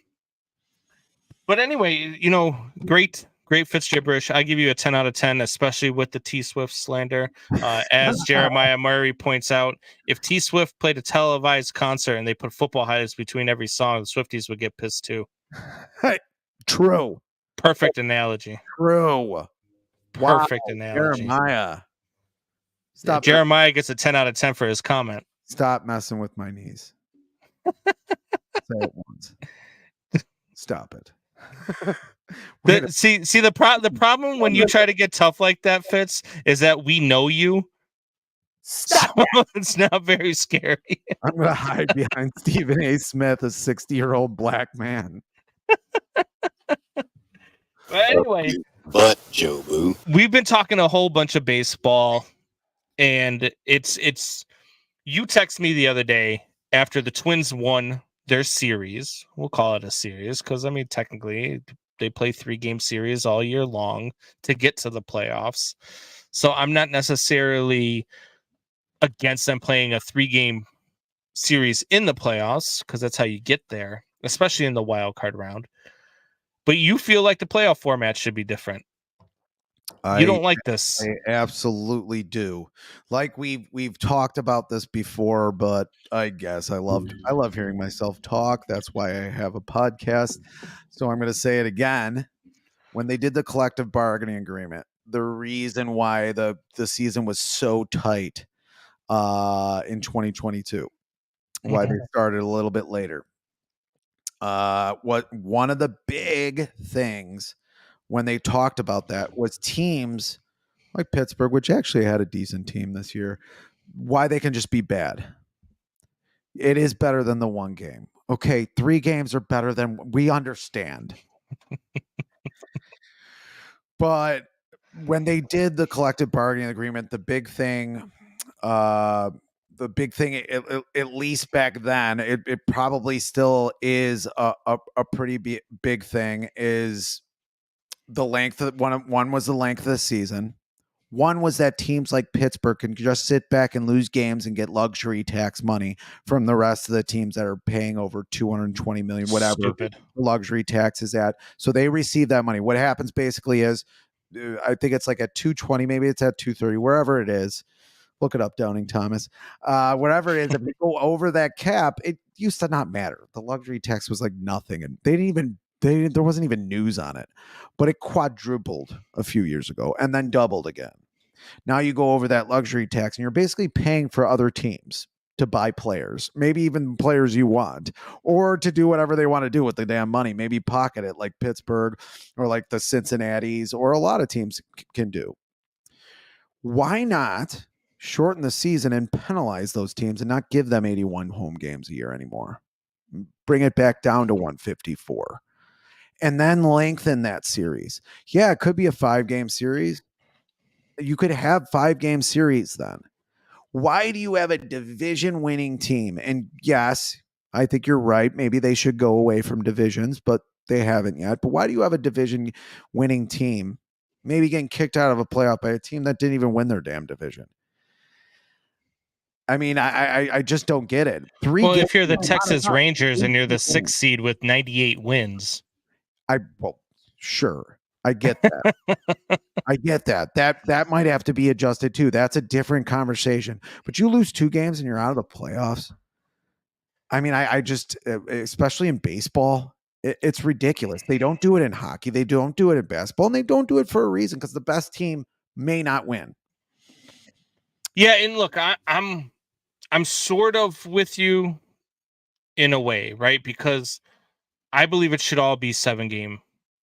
but anyway, great Fitz gibberish. I give you a 10 out of 10, especially with the T Swift slander. As Jeremiah Murray points out, if T Swift played a televised concert and they put football highlights between every song, the Swifties would get pissed too. True. Perfect analogy. True. Perfect analogy. Jeremiah. Stop. Jeremiah gets a 10 out of 10 for his comment. Stop messing with my knees. Say it once. Stop it. The problem when you try to get tough like that, Fitz, is that we know you. Stop. So it's not very scary. I'm gonna hide behind Stephen A. Smith, a 60-year-old black man. But anyway, Joe Boo, we've been talking a whole bunch of baseball, and it's you text me the other day after the Twins won their series. We'll call it a series because technically they play 3-game series all year long to get to the playoffs. So I'm not necessarily against them playing a 3-game series in the playoffs because that's how you get there, especially in the wild card round. But you feel like the playoff format should be different. You don't like this. I absolutely do. Like we've talked about this before, but I guess I love hearing myself talk. That's why I have a podcast. So I'm going to say it again. When they did the collective bargaining agreement, the reason why the season was so tight in 2022, why they started a little bit later. What one of the big things when they talked about that was teams like Pittsburgh, which actually had a decent team this year, why they can just be bad. It is better than the 1 game. Okay, 3 games are better than we understand. But when they did the collective bargaining agreement, the big thing, at least back then, it probably still is a pretty big thing, is the length of one was the length of the season. One was that teams like Pittsburgh can just sit back and lose games and get luxury tax money from the rest of the teams that are paying over $220 million, whatever Stupid. luxury tax is at. So they receive that money. What happens basically is, I think it's like at 220, maybe it's at 230, wherever it is. Look it up, Downing Thomas. Whatever it is, if you go over that cap, it used to not matter. The luxury tax was like nothing, and they didn't even There wasn't even news on it, but it quadrupled a few years ago and then doubled again. Now you go over that luxury tax and you're basically paying for other teams to buy players, maybe even players you want, or to do whatever they want to do with the damn money, maybe pocket it like Pittsburgh or like the Cincinnati's or a lot of teams can do. Why not shorten the season and penalize those teams and not give them 81 home games a year anymore? Bring it back down to 154 and then lengthen that series. Yeah, it could be a 5-game series. You could have 5-game series then. Why do you have a division winning team? And yes, I think you're right. Maybe they should go away from divisions, but they haven't yet. But why do you have a division winning team maybe getting kicked out of a playoff by a team that didn't even win their damn division? I mean, I just don't get it. Well, if you're the Texas Rangers and you're the 6th seed with 98 wins. Sure. I get that. I get that. That might have to be adjusted too. That's a different conversation. But you lose 2 games and you're out of the playoffs. I mean, I just, especially in baseball, it's ridiculous. They don't do it in hockey. They don't do it in basketball, and they don't do it for a reason because the best team may not win. Yeah, and look, I'm sort of with you in a way, right? Because I believe it should all be 7-game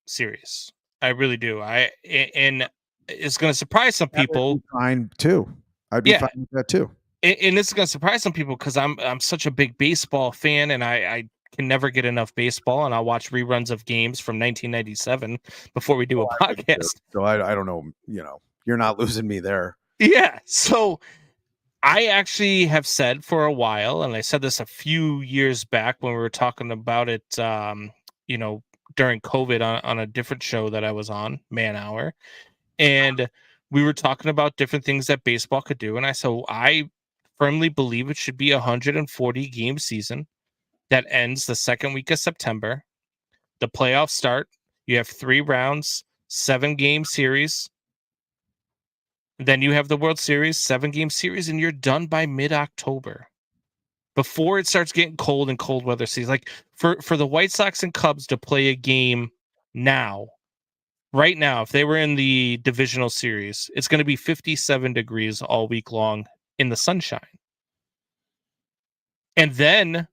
series. I really do. And it's going to surprise some people. Fine too. I'd be fine with that too. And this is going to surprise some people because I'm such a big baseball fan, and I can never get enough baseball, and I'll watch reruns of games from 1997 before we do a podcast. So I don't know. You're not losing me there. Yeah. So I actually have said for a while, and I said this a few years back when we were talking about it, during COVID on a different show that I was on, Man Hour, and we were talking about different things that baseball could do. And I firmly believe it should be a 140-game season that ends the second week of September. The playoffs start. You have 3 rounds, 7-game series. Then you have the World Series, 7-game series, and you're done by mid-October. Before it starts getting cold and cold weather season. Like for the White Sox and Cubs to play a game right now, if they were in the divisional series, it's going to be 57 degrees all week long in the sunshine. And then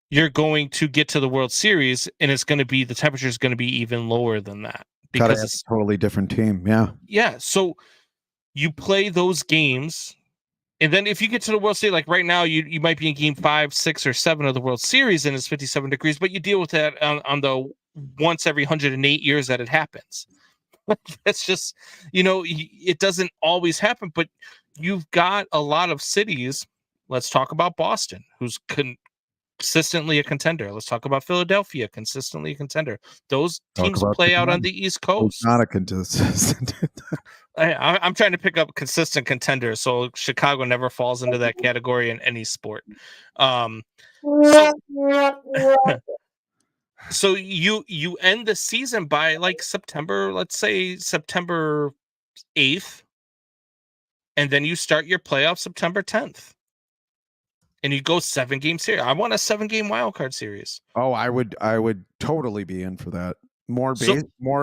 you're going to get to the World Series, and the temperature is going to be even lower than that. Because it's a totally different team. Yeah. Yeah. So you play those games. And then if you get to the World Series, like right now, you might be in game 5, 6, or 7 of the World Series, and it's 57 degrees, but you deal with that on the once every 108 years that it happens. That's just, it doesn't always happen, but you've got a lot of cities. Let's talk about Boston, who's consistently a contender. Let's talk about Philadelphia, consistently a contender. Those teams play out on the East Coast. Not a consistent. I'm trying to pick up consistent contenders, so Chicago never falls into that category in any sport. So you end the season by like September, let's say September 8th, and then you start your playoff September 10th. And you go 7-game series. I want a 7-game wild card series. Oh, I would totally be in for that. More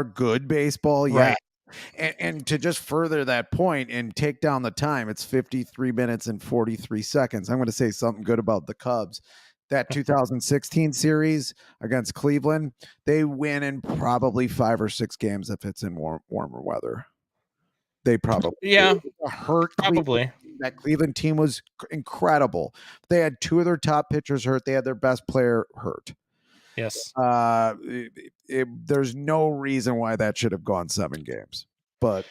good baseball, yeah. Right. And to just further that point and take down the time, it's 53 minutes and 43 seconds. I'm going to say something good about the Cubs. That 2016 series against Cleveland, they win in probably 5 or 6 games if it's in warmer weather. They probably hurt. Probably. That Cleveland team was incredible. They had 2 of their top pitchers hurt. They had their best player hurt. Yes. There's no reason why that should have gone 7 games. But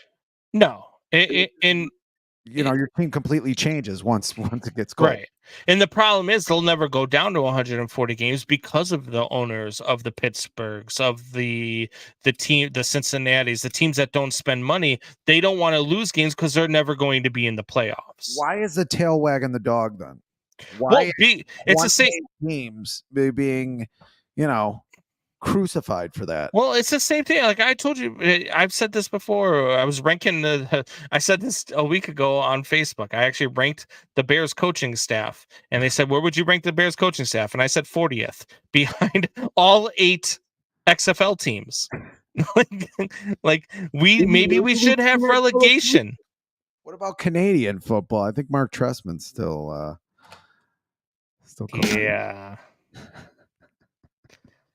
no. Your team completely changes once it gets cold. Right. And the problem is they'll never go down to 140 games because of the owners of the Pittsburghs, of the team, the Cincinnati's, the teams that don't spend money. They don't want to lose games because they're never going to be in the playoffs. Why is the tail wagging the dog then? It's the same teams being, crucified for that. Well, it's the same thing. Like I told you, I've said this before. I was ranking I said this a week ago on Facebook. I actually ranked the Bears coaching staff, and they said, "Where would you rank the Bears coaching staff?" And I said 40th, behind all 8 XFL teams. like we should have relegation. What about Canadian football? I think Mark Trestman's still coaching. Yeah.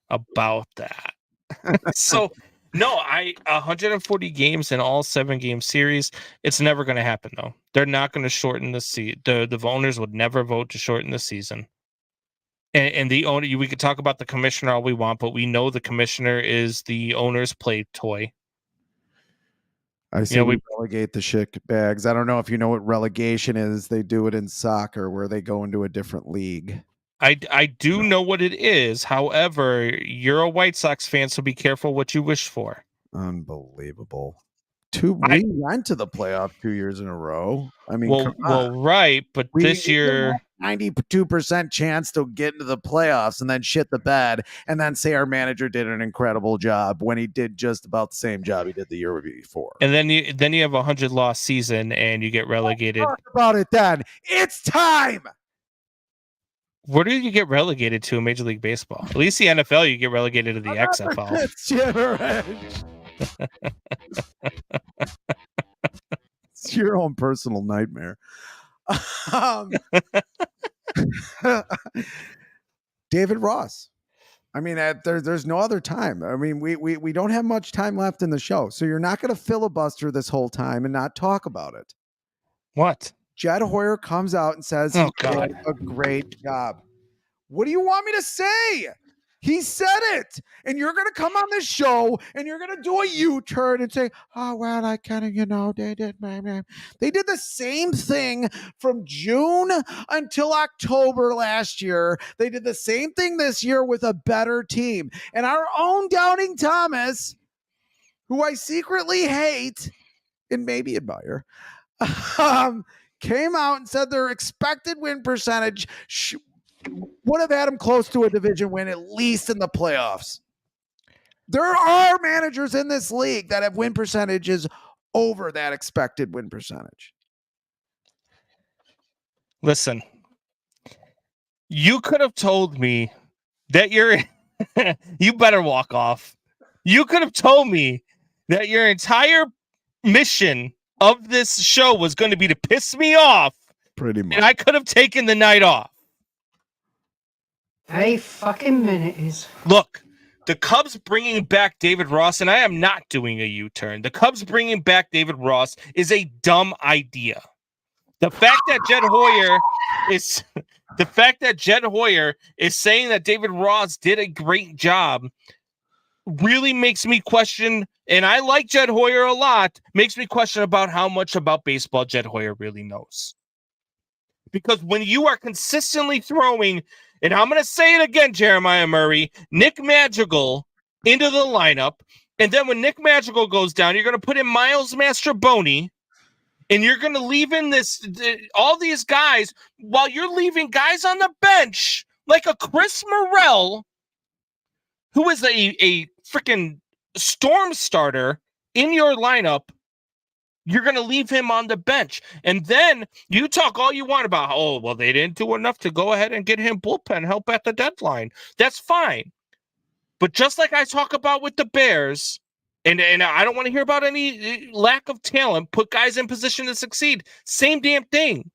About that. So no, 140 games in all 7-game series. It's never going to happen though. They're not going to shorten the season. The owners would never vote to shorten the season. And the owner, we could talk about the commissioner all we want, but we know the commissioner is the owner's play toy. I say we relegate the shit bags. I don't know if you know what relegation is. They do it in soccer where they go into a different league. I do know what it is. However, you're a White Sox fan, so be careful what you wish for. Unbelievable. We went to the playoff 2 years in a row. I mean, right, but this year 92% chance to get into the playoffs and then shit the bed and then say our manager did an incredible job when he did just about the same job he did the year before. And then you have a 100-loss season and you get relegated. Talk about it then. It's time. Where do you get relegated to in Major League Baseball? At least the NFL, you get relegated to the XFL. It's your own personal nightmare. David Ross. I mean, there's no other time. I mean, we don't have much time left in the show, so you're not going to filibuster this whole time and not talk about it. What? Jed Hoyer comes out and says he did a great job. What do you want me to say? He said it. And you're going to come on this show and you're going to do a U-turn and say, oh, well, I kind of, they did. They did the same thing from June until October last year. They did the same thing this year with a better team. And our own Doubting Thomas, who I secretly hate and maybe admire, came out and said their expected win percentage would have had them close to a division win, at least in the playoffs. There are managers in this league that have win percentages over that expected win percentage. Listen, you could have told me that you better walk off. You could have told me that your entire mission of this show was going to be to piss me off. Pretty much. And I could have taken the night off. Hey, fucking minute is. Look, the Cubs bringing back David Ross, and I am not doing a U-turn. The Cubs bringing back David Ross is a dumb idea. The fact that Jed Hoyer is saying that David Ross did a great job really makes me question, and I like Jed Hoyer a lot, makes me question about how much about baseball Jed Hoyer really knows. Because when you are consistently throwing, and I'm going to say it again, Jeremiah Murray, Nick Madrigal into the lineup, and then when Nick Madrigal goes down, you're going to put in Miles Mastrobuoni, and you're going to leave in all these guys while you're leaving guys on the bench like a Chris Morel, who is a freaking storm starter in your lineup. You're going to leave him on the bench. And then you talk all you want about, oh, well, they didn't do enough to go ahead and get him bullpen help at the deadline. That's fine. But just like I talk about with the Bears, and I don't want to hear about any lack of talent, put guys in position to succeed. Same damn thing.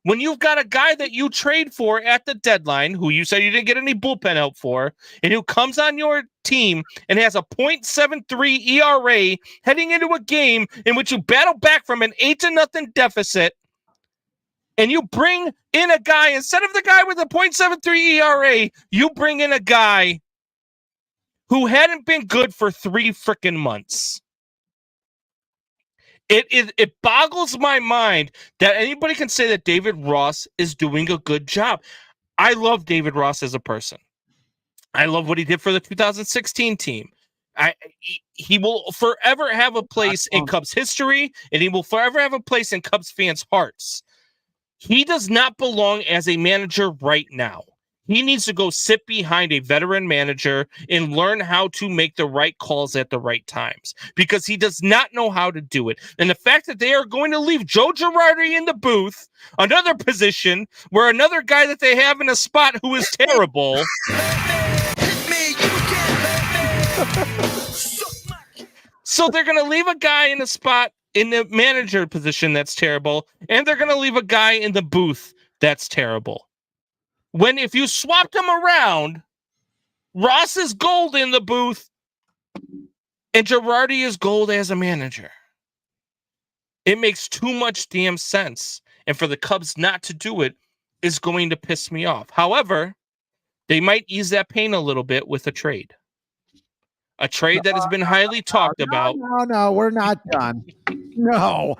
When you've got a guy that you trade for at the deadline, who you said you didn't get any bullpen help for, and who comes on your team and has a .73 ERA heading into a game in which you battle back from an 8-0 deficit, and you bring in a guy, instead of the guy with a .73 ERA, you bring in a guy who hadn't been good for 3 freaking months. It boggles my mind that anybody can say that David Ross is doing a good job. I love David Ross as a person. I love what he did for the 2016 team. He will forever have a place in Cubs history, and he will forever have a place in Cubs fans' hearts. He does not belong as a manager right now. He needs to go sit behind a veteran manager and learn how to make the right calls at the right times, because he does not know how to do it. And the fact that they are going to leave Joe Girardi in the booth, another position where another guy that they have in a spot who is terrible. So they're going to leave a guy in a spot in the manager position that's terrible, and they're going to leave a guy in the booth that's terrible. When if you swap them around, Ross is gold in the booth, and Girardi is gold as a manager. It makes too much damn sense, and for the Cubs not to do it is going to piss me off. However, they might ease that pain a little bit with a trade. A trade that has been highly talked about. No, we're not done. No.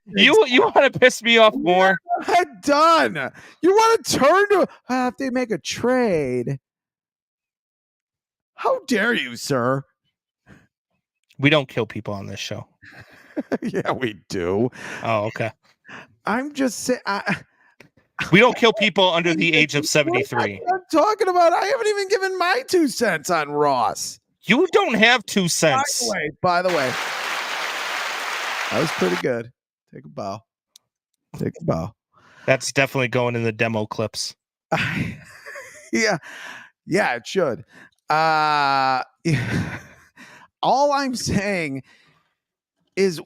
You want to piss me off more? I'm done. You want to turn to if they make a trade. How dare you, sir? We don't kill people on this show. Yeah, we do. Oh, okay. I'm just saying. We don't kill people under the age of 73. I'm talking about. I haven't even given my 2 cents on Ross. You don't have 2 cents. By the way, that was pretty good. Take a bow. That's definitely going in the demo clips. Yeah, it should. All I'm saying is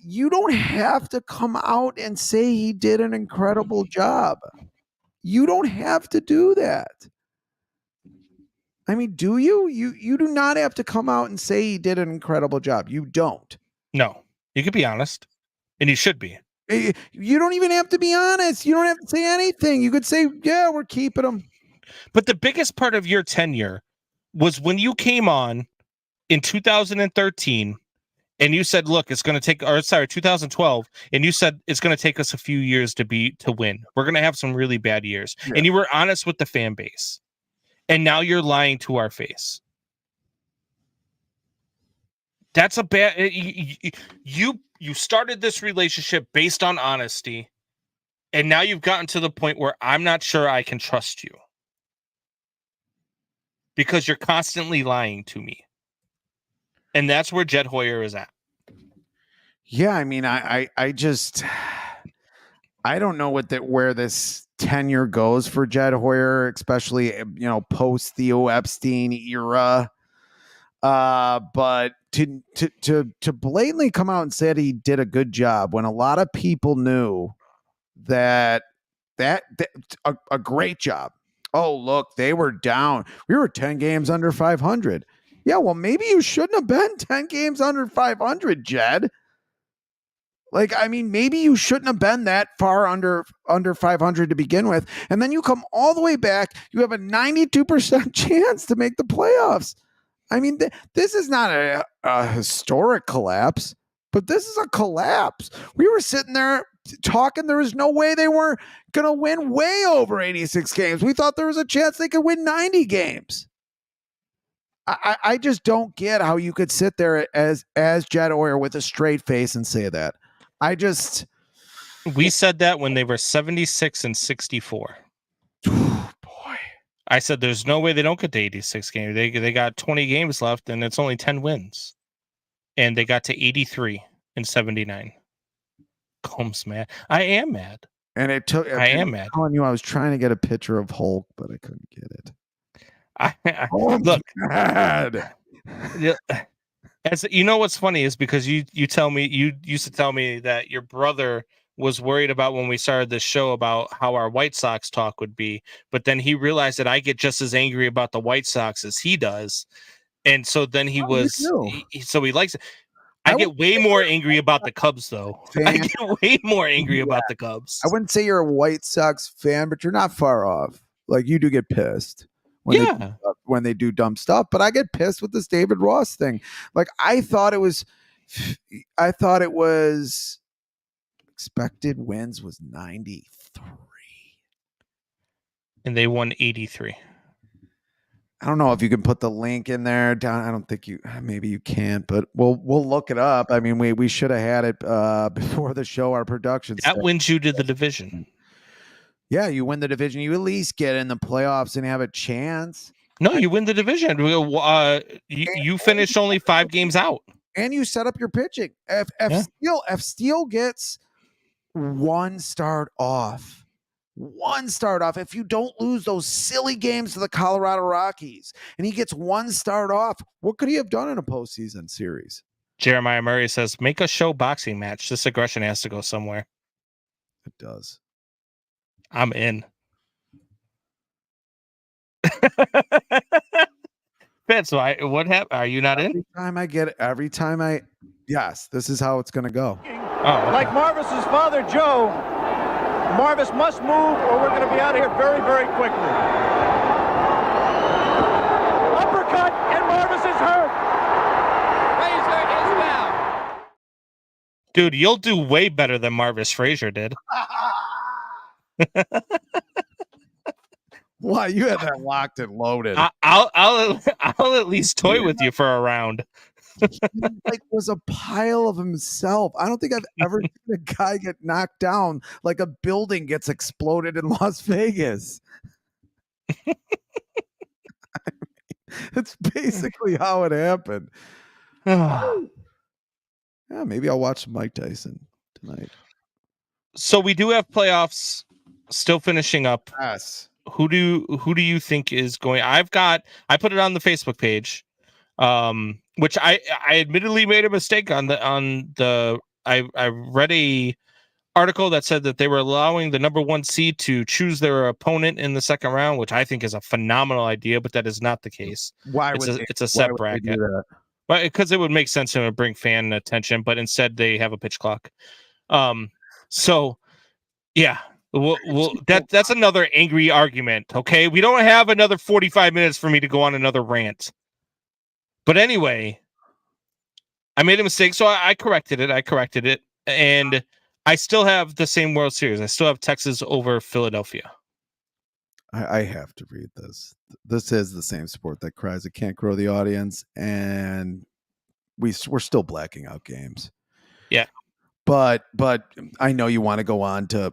you don't have to come out and say he did an incredible job. You don't have to do that. I mean, do you? You do not have to come out and say he did an incredible job. You don't. No, you could be honest, and you should be. You don't even have to be honest. You don't have to say anything. You could say, yeah, we're keeping him. But the biggest part of your tenure was when you came on in 2013 and you said, look, it's going to take, 2012. And you said, it's going to take us a few years to win. We're going to have some really bad years. Yeah. And you were honest with the fan base. And now you're lying to our face. That's a bad, you started this relationship based on honesty. And now you've gotten to the point where I'm not sure I can trust you. Because you're constantly lying to me. And that's where Jed Hoyer is at. Yeah, I mean, I don't know where this tenure goes for Jed Hoyer, especially, post Theo Epstein era. But to blatantly come out and say that he did a good job when a lot of people knew that a great job. Oh, look, they were down. We were 10 games under 500. Yeah, well, maybe you shouldn't have been 10 games under 500, Jed. Like, I mean, maybe you shouldn't have been that far under 500 to begin with. And then you come all the way back. You have a 92% chance to make the playoffs. I mean, this is not a historic collapse, but this is a collapse. We were sitting there talking. There was no way they were going to win way over 86 games. We thought there was a chance they could win 90 games. I just don't get how you could sit there as Jed Hoyer with a straight face and say that. We said that when they were 76 and 64. Oh, boy. I said there's no way they don't get to 86 games. They got 20 games left and it's only 10 wins. And they got to 83 and 79. Combs mad. I am mad. And it took. I am mad. Telling you, I was trying to get a picture of Hulk, but I couldn't get it. Look, mad. As you know, what's funny is because you tell me, you used to tell me that your brother was worried about when we started this show about how our White Sox talk would be, but then he realized that I get just as angry about the White Sox as he does, and so then he so he likes it. I get way more angry about the Cubs, though. I get way more angry about the Cubs. I wouldn't say you're a White Sox fan, but you're not far off. Like, you do get pissed when they do dumb stuff, but I get pissed with this David Ross thing. Like, I thought it was expected wins was 93. And they won 83. I don't know if you can put the link in there. I don't think maybe you can't, but we'll look it up. I mean, we should have had it before the show. Our production that wins you to the division. Yeah, you win the division. You at least get in the playoffs and have a chance. No, you win the division. You finished only 5 games out, and you set up your pitching. If Steele gets one start off, one start off. If you don't lose those silly games to the Colorado Rockies and he gets one start off, what could he have done in a postseason series? Jeremiah Murray says, make a show boxing match. This aggression has to go somewhere. It does. I'm in. Fitz, what happened? Are you not in? Every time I yes, this is how it's going to go. Oh, Like Marvis's father, Joe, Marvis must move or we're going to be out of here very, very quickly. Uppercut, and Marvis is hurt. Frazier is down. Dude, you'll do way better than Marvis Frazier did. Why, you had that locked and loaded. I'll at least toy with you for a round. Like was a pile of himself. I don't think I've ever seen a guy get knocked down like a building gets exploded in Las Vegas. That's basically how it happened. Yeah, maybe I'll watch Mike Tyson tonight. So we do have playoffs still finishing up. Yes. Who do you think is going? I put it on the Facebook page, which I admittedly made a mistake on the I read a article that said that they were allowing the number 1 seed to choose their opponent in the second round, which I think is a phenomenal idea, but that is not the case. Why it's a set bracket? But because it would make sense and it would bring fan attention, but instead they have a pitch clock. So yeah. Well, that's another angry argument. Okay, we don't have another 45 minutes for me to go on another rant. But anyway, I made a mistake, so I corrected it, and I still have the same World Series. I still have Texas over Philadelphia. I have to read this. This is the same sport that cries it can't grow the audience, and we're still blacking out games. Yeah, but I know you want to go on to.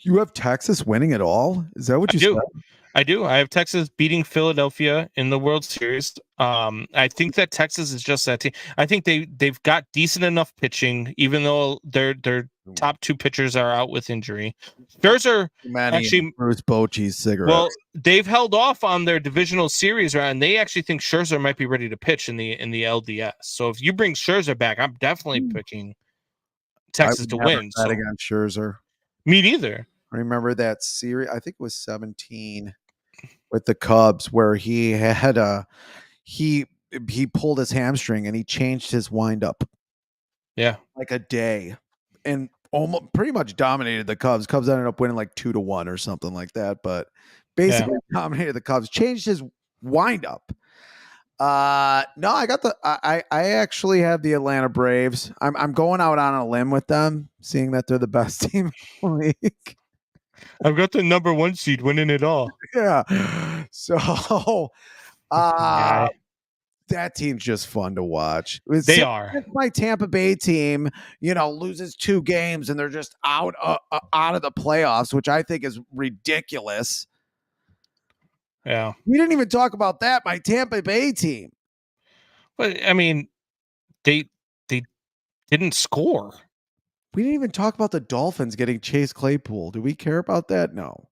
You have Texas winning it all? Is that what you said? I do. I have Texas beating Philadelphia in the World Series. I think that Texas is just that team. I think they've got decent enough pitching, even though their top 2 pitchers are out with injury. Scherzer actually Bruce Bochy's cigarette. Well, they've held off on their divisional series round, and they actually think Scherzer might be ready to pitch in the LDS. So if you bring Scherzer back, I'm definitely picking Texas to win. So against Scherzer. Me neither. Remember that series? I think it was 17 with the Cubs where he had he pulled his hamstring and he changed his windup. Yeah, like a day, and almost pretty much dominated the Cubs. Cubs ended up winning like 2-1 or something like that, but basically dominated the Cubs. Changed his windup. No, I got I actually have the Atlanta Braves. I'm going out on a limb with them, seeing that they're the best team in the league. I've got the number 1 seed winning it all. Yeah. So that team's just fun to watch. They are. My Tampa Bay team, loses 2 games and they're just out of the playoffs, which I think is ridiculous. Yeah. We didn't even talk about that. My Tampa Bay team. But I mean, they didn't score. We didn't even talk about the Dolphins getting Chase Claypool. Do we care about that? No.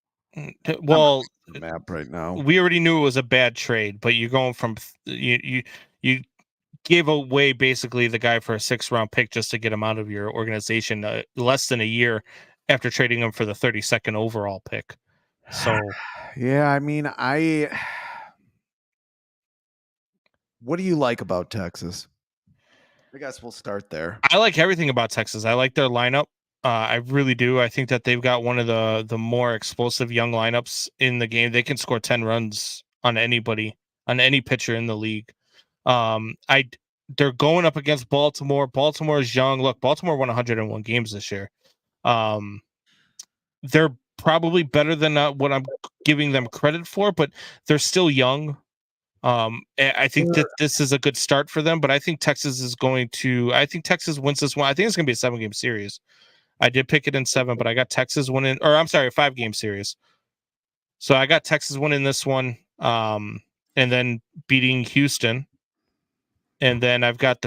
Well, map right now. We already knew it was a bad trade, but you're going from you gave away basically the guy for a 6th-round pick just to get him out of your organization less than a year after trading him for the 32nd overall pick. So yeah, I mean, what do you like about Texas? I guess we'll start there. I like everything about Texas. I like their lineup. I really do. I think that they've got one of the more explosive young lineups in the game. They can score 10 runs on anybody, on any pitcher in the league. They're going up against Baltimore. Baltimore is young. Look, Baltimore won 101 games this year. They're probably better than what I'm giving them credit for, but they're still young. I think that this is a good start for them, but I think Texas wins this one. I think it's going to be a 7-game series. I did pick it in 7, but I got Texas winning, or I'm sorry, a 5-game series. So I got Texas winning this one, and then beating Houston. And then I got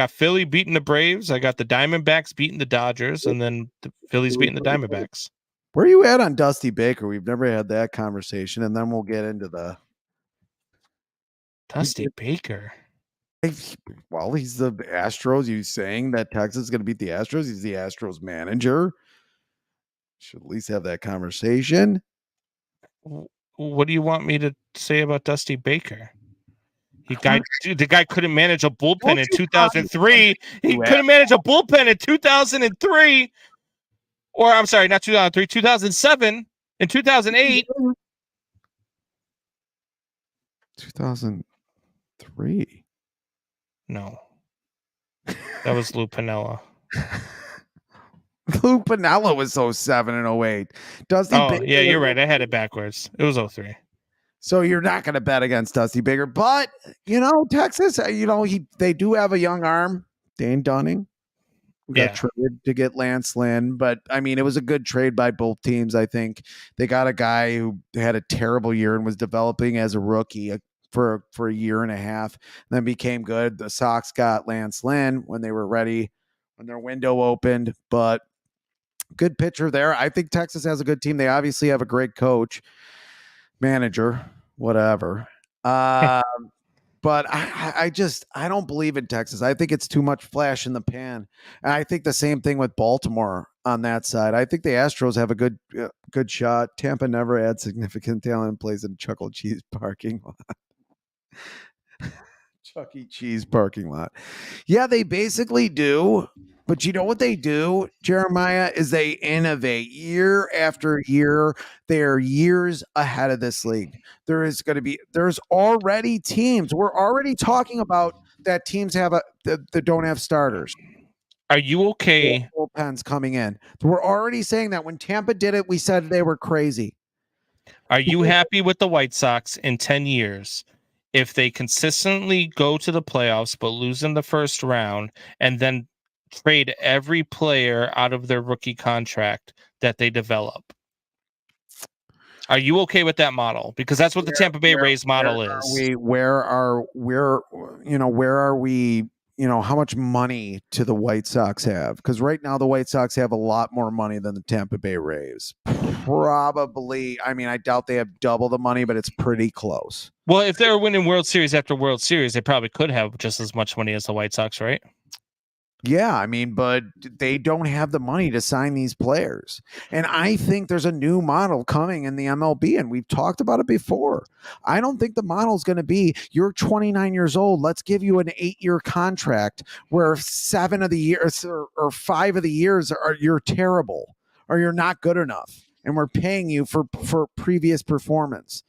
Philly beating the Braves. I got the Diamondbacks beating the Dodgers, and then the Phillies beating the Diamondbacks. Where are you at on Dusty Baker? We've never had that conversation, and then we'll get into the Dusty Baker. Well, he's the Astros. You saying that Texas is going to beat the Astros? He's the Astros manager. Should at least have that conversation. What do you want me to say about Dusty Baker? The guy couldn't manage a bullpen in 2003. He couldn't manage a bullpen in 2003. Or I'm sorry, not 2003, 2007 and 2008. 2003. No. That was Lou Piniella. Lou Piniella was 07 and 08. Dusty Baker, yeah, you're right. I had it backwards. It was 03. So you're not going to bet against Dusty Baker, but Texas, they do have a young arm, Dane Dunning. Got traded to get Lance Lynn, but I mean, it was a good trade by both teams. I think they got a guy who had a terrible year and was developing as a rookie for a year and a half, and then became good. The Sox got Lance Lynn when they were ready, when their window opened, but good pitcher there. I think Texas has a good team. They obviously have a great coach, manager, whatever. But I don't believe in Texas. I think it's too much flash in the pan. And I think the same thing with Baltimore on that side. I think the Astros have a good shot. Tampa never had significant talent, plays in Chuck E. Cheese parking lot. Chuck E. Cheese parking lot. Yeah, they basically do. But you know what they do, Jeremiah, is they innovate year after year. They're years ahead of this league. There's already teams. We're already talking about that teams that don't have starters. Are you okay? Bullpens coming in. We're already saying that when Tampa did it, we said they were crazy. Are you happy with the White Sox in 10 years? If they consistently go to the playoffs but lose in the first round and then trade every player out of their rookie contract that they develop. Are you okay with that model? Because that's what the Tampa Bay Rays model is. Where are we? How much money do the White Sox have? Because right now the White Sox have a lot more money than the Tampa Bay Rays. Probably. I mean, I doubt they have double the money, but it's pretty close. Well, if they were winning World Series after World Series, they probably could have just as much money as the White Sox, right? Yeah, I mean, but they don't have the money to sign these players. And I think there's a new model coming in the MLB, and we've talked about it before. I don't think the model is going to be, you're 29 years old, let's give you an 8-year contract where 7 of the years or 5 of the years you're terrible or you're not good enough, and we're paying you for previous performance.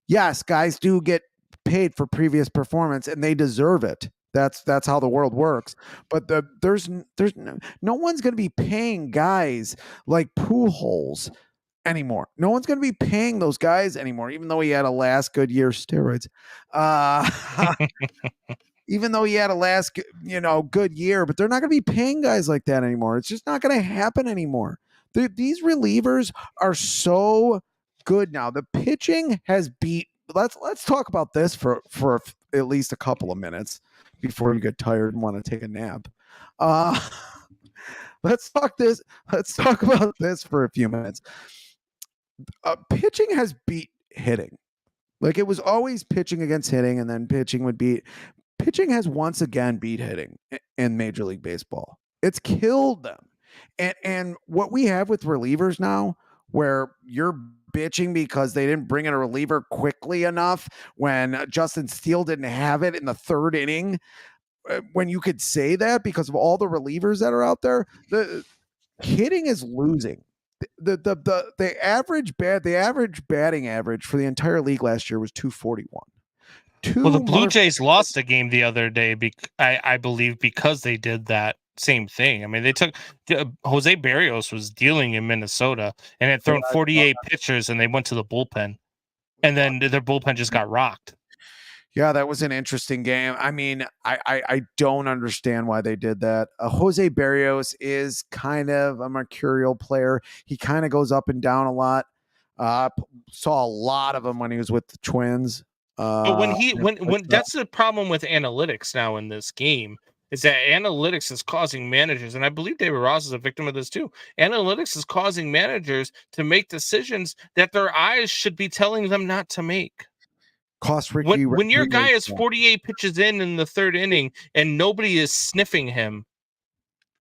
Yes, guys do get paid for previous performance, and they deserve it. That's how the world works. But there's no one's going to be paying guys like Pujols anymore. No one's going to be paying those guys anymore, even though he had a last good year. Steroids. Even though he had a last good year, but they're not going to be paying guys like that anymore. It's just not going to happen anymore. These relievers are so good now. The pitching has beat. Let's talk about this for at least a couple of minutes before you get tired and want to take a nap. Let's talk about this for a few minutes. Pitching has beat hitting. Like, it was always pitching against hitting, and then pitching has once again beat hitting in Major League Baseball. It's killed them. And what we have with relievers now, where you're bitching because they didn't bring in a reliever quickly enough when Justin Steele didn't have it in the 3rd inning, when you could say that because of all the relievers that are out there, the hitting is losing. The average batting average for the entire league last year was 241. Well, the Blue Jays lost a game the other day, I believe, because they did that same thing. I mean, they took Jose Barrios was dealing in Minnesota and had thrown 48 pitchers, and they went to the bullpen, and then their bullpen just got rocked. Yeah, that was an interesting game. I mean, I don't understand why they did that. Jose Barrios is kind of a mercurial player. He kind of goes up and down a lot. Saw a lot of him when he was with the Twins. But when that's the problem with analytics now in this game. is that analytics is causing managers, and I believe David Ross is a victim of this too. Analytics is causing managers to make decisions that their eyes should be telling them not to make. Cost Ricky When your guy is 48 pitches in the third inning and nobody is sniffing him,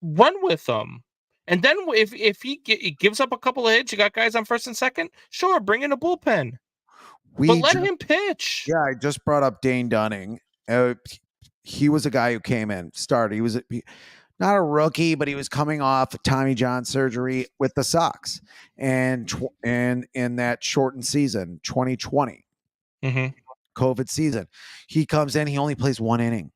run with him. And then if he gives up a couple of hits, you got guys on first and second, sure, bring in a bullpen. But let him pitch. Yeah, I just brought up Dane Dunning. He was a guy who came in, started. He was not a rookie, but he was coming off Tommy John surgery with the Sox, and in that shortened season, 2020, COVID season, he comes in. He only plays one inning.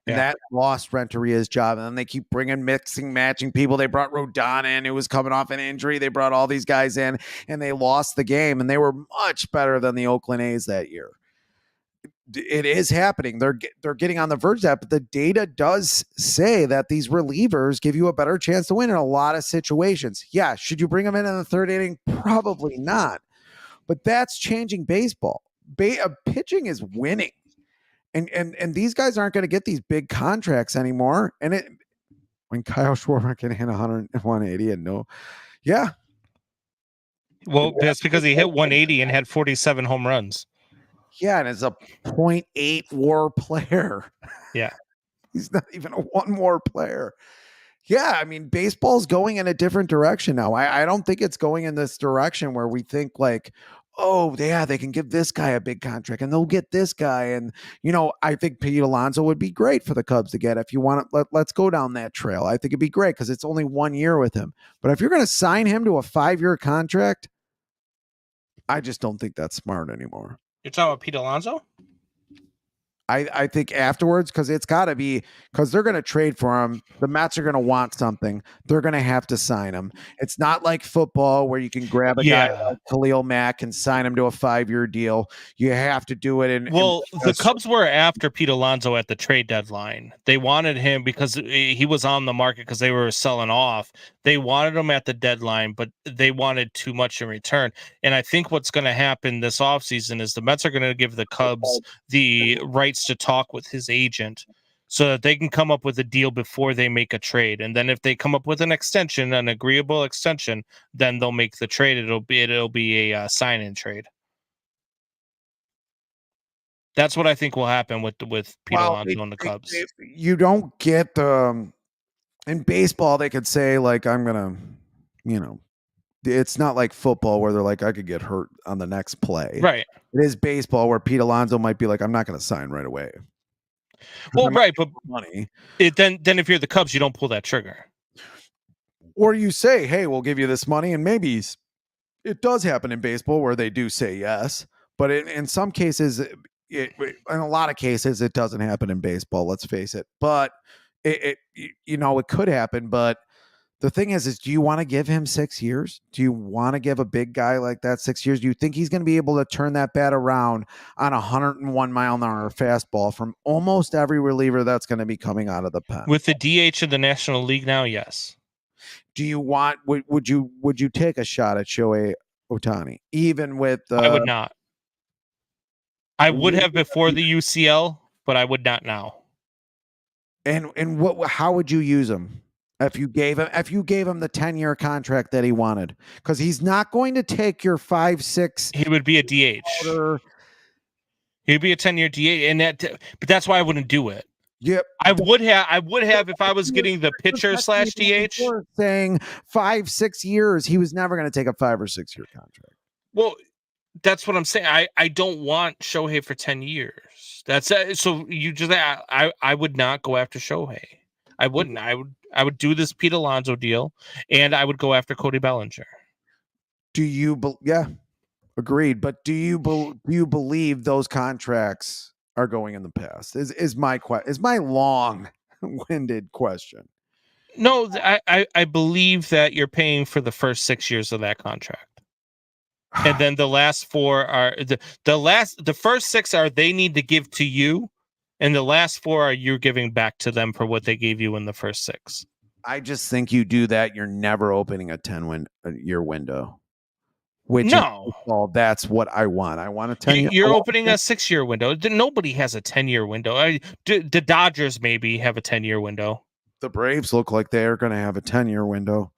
And that lost Renteria's job. And then they keep bringing matching people. They brought Rodon in, who was coming off an injury. They brought all these guys in, and they lost the game. And they were much better than the Oakland A's that year. It is happening. They're getting on the verge of that, but the data does say that these relievers give you a better chance to win in a lot of situations. Yeah, should you bring them in the third inning? Probably not. But that's changing baseball. Pitching is winning. And these guys aren't going to get these big contracts anymore. And when Kyle Schwarber can hit 180 and Well, that's because he hit 180 and had 47 home runs. Yeah, and it's a 0.8 WAR player. Yeah, he's not even a 1 WAR player. Yeah, I mean, baseball's going in a different direction now. I don't think it's going in this direction where we think like, oh, yeah, they can give this guy a big contract and they'll get this guy. And, I think Pete Alonso would be great for the Cubs to get. If you want to, let's go down that trail. I think it'd be great because it's only 1 year with him. But if you're going to sign him to a 5-year contract, I just don't think that's smart anymore. You're talking about Pete Alonso? I think afterwards, because it's got to be, because they're going to trade for him. The Mets are going to want something. They're going to have to sign him. It's not like football where you can grab a guy like Khalil Mack and sign him to a 5-year deal. You have to do it. The Cubs were after Pete Alonso at the trade deadline. They wanted him because he was on the market because they were selling off. They wanted him at the deadline, but they wanted too much in return. And I think what's going to happen this offseason is the Mets are going to give the Cubs the rights to talk with his agent so that they can come up with a deal before they make a trade. And then if they come up with an extension, an agreeable extension, then they'll make the trade. It'll be a sign-in trade. That's what I think will happen with Pete Alonso and the Cubs. You don't get in baseball, they could say like, I'm going to, it's not like football where they're like, I could get hurt on the next play. Right. It is baseball where Pete Alonso might be like, I'm not going to sign right away. Well, right, but money. Then if you're the Cubs, you don't pull that trigger. Or you say, hey, we'll give you this money. And maybe it does happen in baseball where they do say yes. But in some cases, in a lot of cases, it doesn't happen in baseball. Let's face it. But it could happen. But the thing is do you want to give him 6 years? Do you want to give a big guy like that 6 years? Do you think he's going to be able to turn that bat around on a 101 mile an hour fastball from almost every reliever that's going to be coming out of the pen? With the DH of the National League now, yes. Do you want? Would you take a shot at Shohei Ohtani even with? I would not. I would have before the UCL, but I would not now. And what? How would you use him? If you gave him the 10-year contract that he wanted, because he's not going to take your 5-6. He would be a DH. He'd be a 10-year DH, but that's why I wouldn't do it. Yep. I would have if I was getting the pitcher / DH. Saying 5-6 years, he was never going to take a 5 or 6 year contract. Well, that's what I'm saying. I don't want Shohei for 10 years. That's so you just I would not go after Shohei. I wouldn't. I would do this Pete Alonso deal, and I would go after Cody Bellinger. Yeah, agreed. But do you believe those contracts are going in the past? Is my long-winded question. No, I believe that you're paying for the first 6 years of that contract, and then the last 4 are the first 6 are they need to give to you. And the last 4 are you're giving back to them for what they gave you in the first 6. I just think you do that, you're never opening a 10-year window. Which No. That's what I want. I want a 10-year. You're opening a 6-year window. Nobody has a 10-year window. The Dodgers maybe have a 10-year window. The Braves look like they are going to have a 10-year window.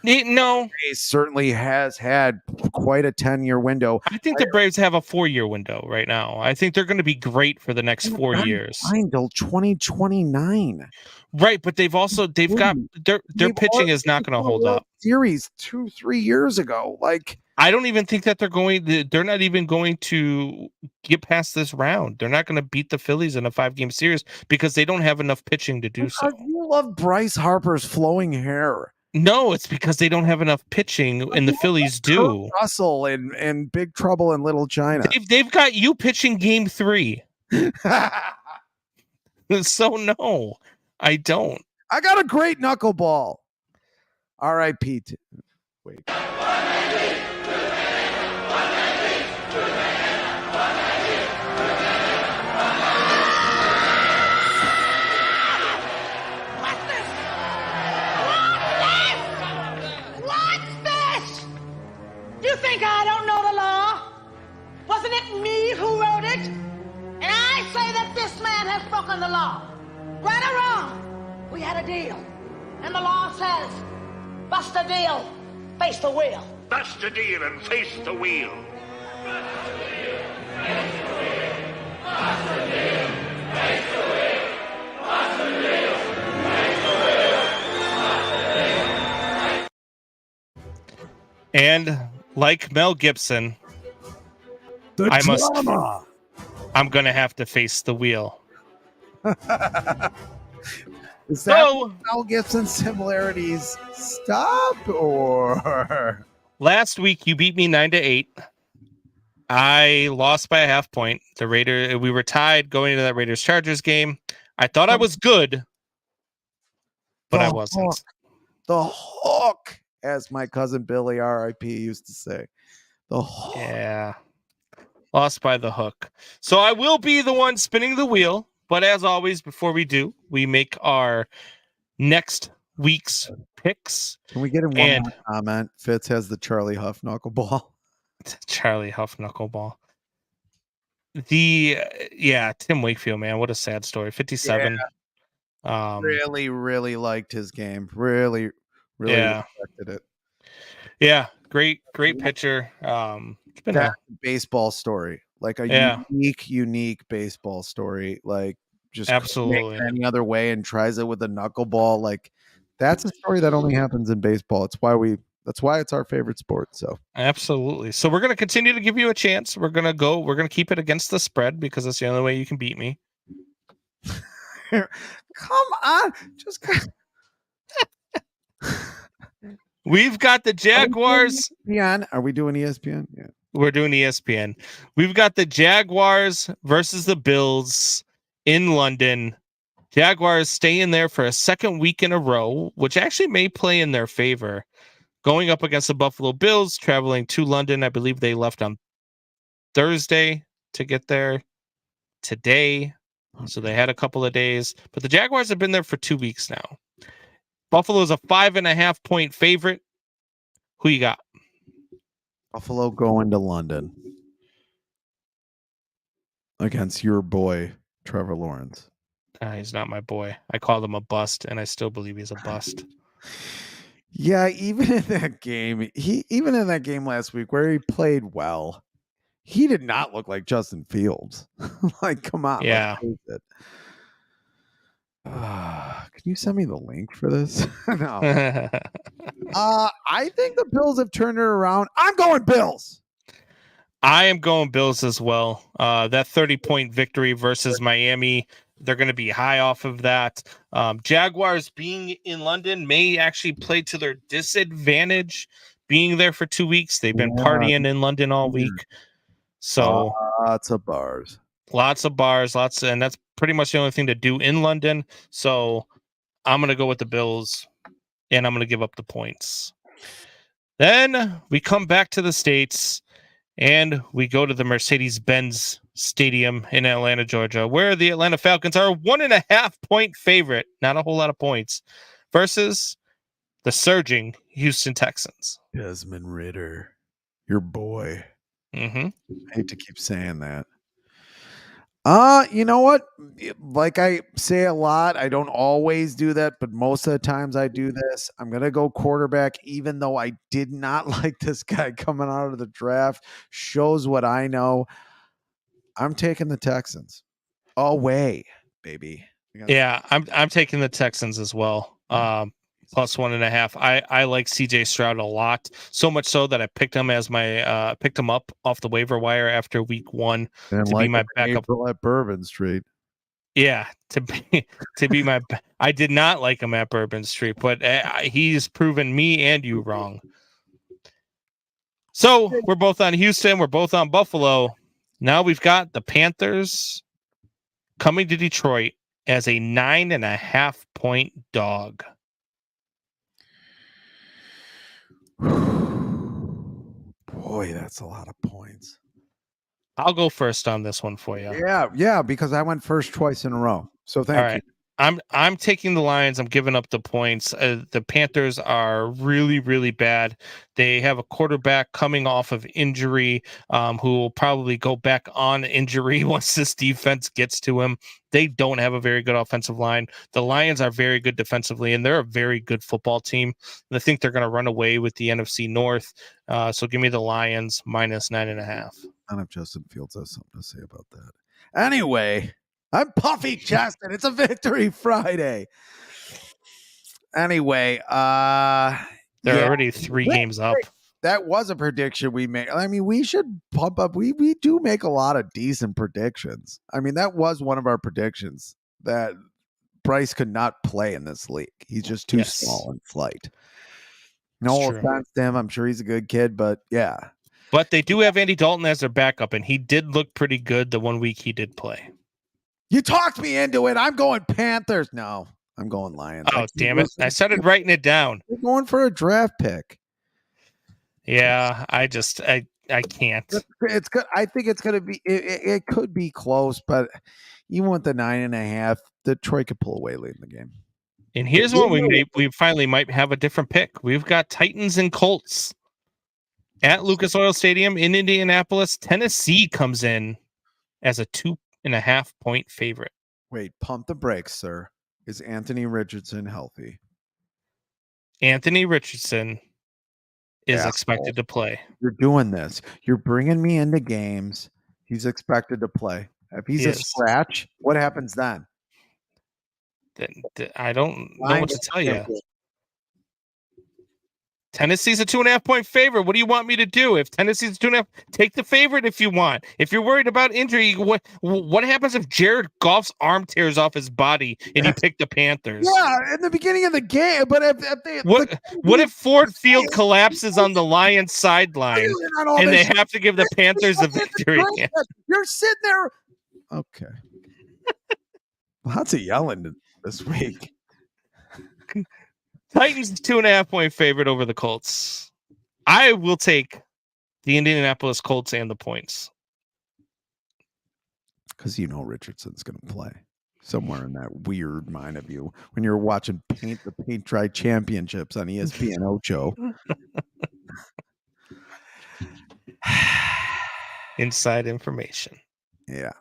No. He certainly has had quite a 10-year window. I think the Braves have a 4-year window right now. I think they're going to be great for the next 4 years. Until 2029. Right, but they've got their pitching is not going to hold up. Series 2-3 years ago. Like, I don't even think that they're not even going to get past this round. They're not going to beat the Phillies in a 5-game series because they don't have enough pitching to do so. You love Bryce Harper's flowing hair. No, it's because they don't have enough pitching, and the Phillies do. Kurt Russell and Big Trouble in Little China. They've got you pitching Game 3. So no, I don't. I got a great knuckleball. R.I.P. Wait. You think I don't know the law? Wasn't it me who wrote it? And I say that this man has broken the law. Right or wrong, we had a deal. And the law says, bust the deal, face the wheel. Bust the deal and face the wheel. Bust the deal, face the wheel. Bust the deal, face the wheel. Bust the deal, face the wheel. Bust the deal. And like Mel Gibson, I'm gonna have to face the wheel. Is that Mel Gibson similarities stop or? Last week you beat me 9-8. I lost by a half point. We were tied going into that Raiders Chargers game. I thought I was good, but I wasn't. The hook, as my cousin Billy R.I.P. used to say. The hook. Yeah. Lost by the hook. So I will be the one spinning the wheel. But as always, before we do, we make our next week's picks. Can we get in one more comment? Fitz has the Charlie Huff knuckleball. Charlie Huff knuckleball. Tim Wakefield, man, what a sad story. 57. Yeah. Really liked his game. Really respected it. Yeah, great pitcher. It's been a baseball story. Like a unique baseball story. Like just absolutely any other way and tries it with a knuckleball. Like that's a story that only happens in baseball. That's why it's our favorite sport. So absolutely. So we're gonna continue to give you a chance. We're gonna keep it against the spread because that's the only way you can beat me. Come on, just. We've got the Jaguars. Are we doing ESPN? Yeah. We're doing ESPN. We've got the Jaguars versus the Bills in London. Jaguars staying there for a second week in a row, which actually may play in their favor. Going up against the Buffalo Bills, traveling to London. I believe they left on Thursday to get there today. So they had a couple of days. But the Jaguars have been there for 2 weeks now. Buffalo's a 5.5 point favorite. Who you got? Buffalo going to London against your boy, Trevor Lawrence. He's not my boy. I called him a bust, and I still believe he's a bust. Yeah, even in that game last week where he played well, he did not look like Justin Fields. Like, come on. Yeah. Can you send me the link for this? No. I think the Bills have turned it around. I'm going Bills. I am going Bills as well. That 30-point victory versus Miami, they're going to be high off of that. Jaguars being in London may actually play to their disadvantage being there for 2 weeks. They've been partying in London all week. So lots of bars, and that's pretty much the only thing to do in London. So I'm going to go with the Bills, and I'm going to give up the points. Then we come back to the States, and we go to the Mercedes-Benz Stadium in Atlanta, Georgia, where the Atlanta Falcons are a 1.5 point favorite, not a whole lot of points, versus the surging Houston Texans. Desmond Ridder. Your boy. Mm-hmm. I hate to keep saying that. You know what? Like I say a lot, I don't always do that, but most of the times I do this. I'm going to go quarterback, even though I did not like this guy coming out of the draft. Shows what I know. I'm taking the Texans away, baby. Yeah, I'm taking the Texans as well. Plus 1.5. I like CJ Stroud a lot, so much so that I picked him as my picked him up off the waiver wire after week 1 and to like be my backup at Bourbon Street. Yeah, to be my. I did not like him at Bourbon Street, but he's proven me and you wrong. So we're both on Houston. We're both on Buffalo. Now we've got the Panthers coming to Detroit as a 9.5 point dog. Boy, that's a lot of points. I'll go first on this one for you. Yeah, because I went first twice in a row. So thank you. I'm taking the Lions. I'm giving up the points. The Panthers are really, really bad. They have a quarterback coming off of injury who will probably go back on injury once this defense gets to him. They don't have a very good offensive line. The Lions are very good defensively, and they're a very good football team. And I think they're going to run away with the NFC North. So give me the Lions minus 9.5. I don't know if Justin Fields has something to say about that. Anyway, I'm puffy chested. It's a victory Friday. Anyway, they're already 3 games up. That was a prediction we made. I mean, we should pump up. We do make a lot of decent predictions. I mean, that was one of our predictions that Bryce could not play in this league. He's just too small in flight. No offense to him. I'm sure he's a good kid, but yeah. But they do have Andy Dalton as their backup, and he did look pretty good the 1 week he did play. You talked me into it. I'm going Panthers. No, I'm going Lions. Oh, damn it. I started writing it down. You're going for a draft pick. Yeah, I can't. It's good. I think it's going to be, it could be close, but even with the 9.5, Detroit could pull away late in the game. And here's one we finally might have a different pick. We've got Titans and Colts at Lucas Oil Stadium in Indianapolis. Tennessee comes in as a 2.5 point favorite. Wait, pump the brakes, sir. Is Anthony Richardson healthy? Anthony Richardson is expected to play. You're doing this. You're bringing me into games. He's expected to play. If he's a scratch, what happens then? I don't know what to tell you. Tennessee's a 2.5 point favorite. What do you want me to do? If Tennessee's 2.5, take the favorite if you want. If you're worried about injury, what happens if Jared Goff's arm tears off his body and you pick the Panthers? Yeah, in the beginning of the game. But if they what if Ford Field collapses on the Lions sideline and they have to give the Panthers a victory? You're sitting there. Okay. Lots of yelling this week. Titans 2.5 point favorite over the Colts. I will take the Indianapolis Colts and the points. Because you know Richardson's going to play somewhere in that weird mind of you when you're watching the paint dry championships on ESPN Ocho. Inside information. Yeah.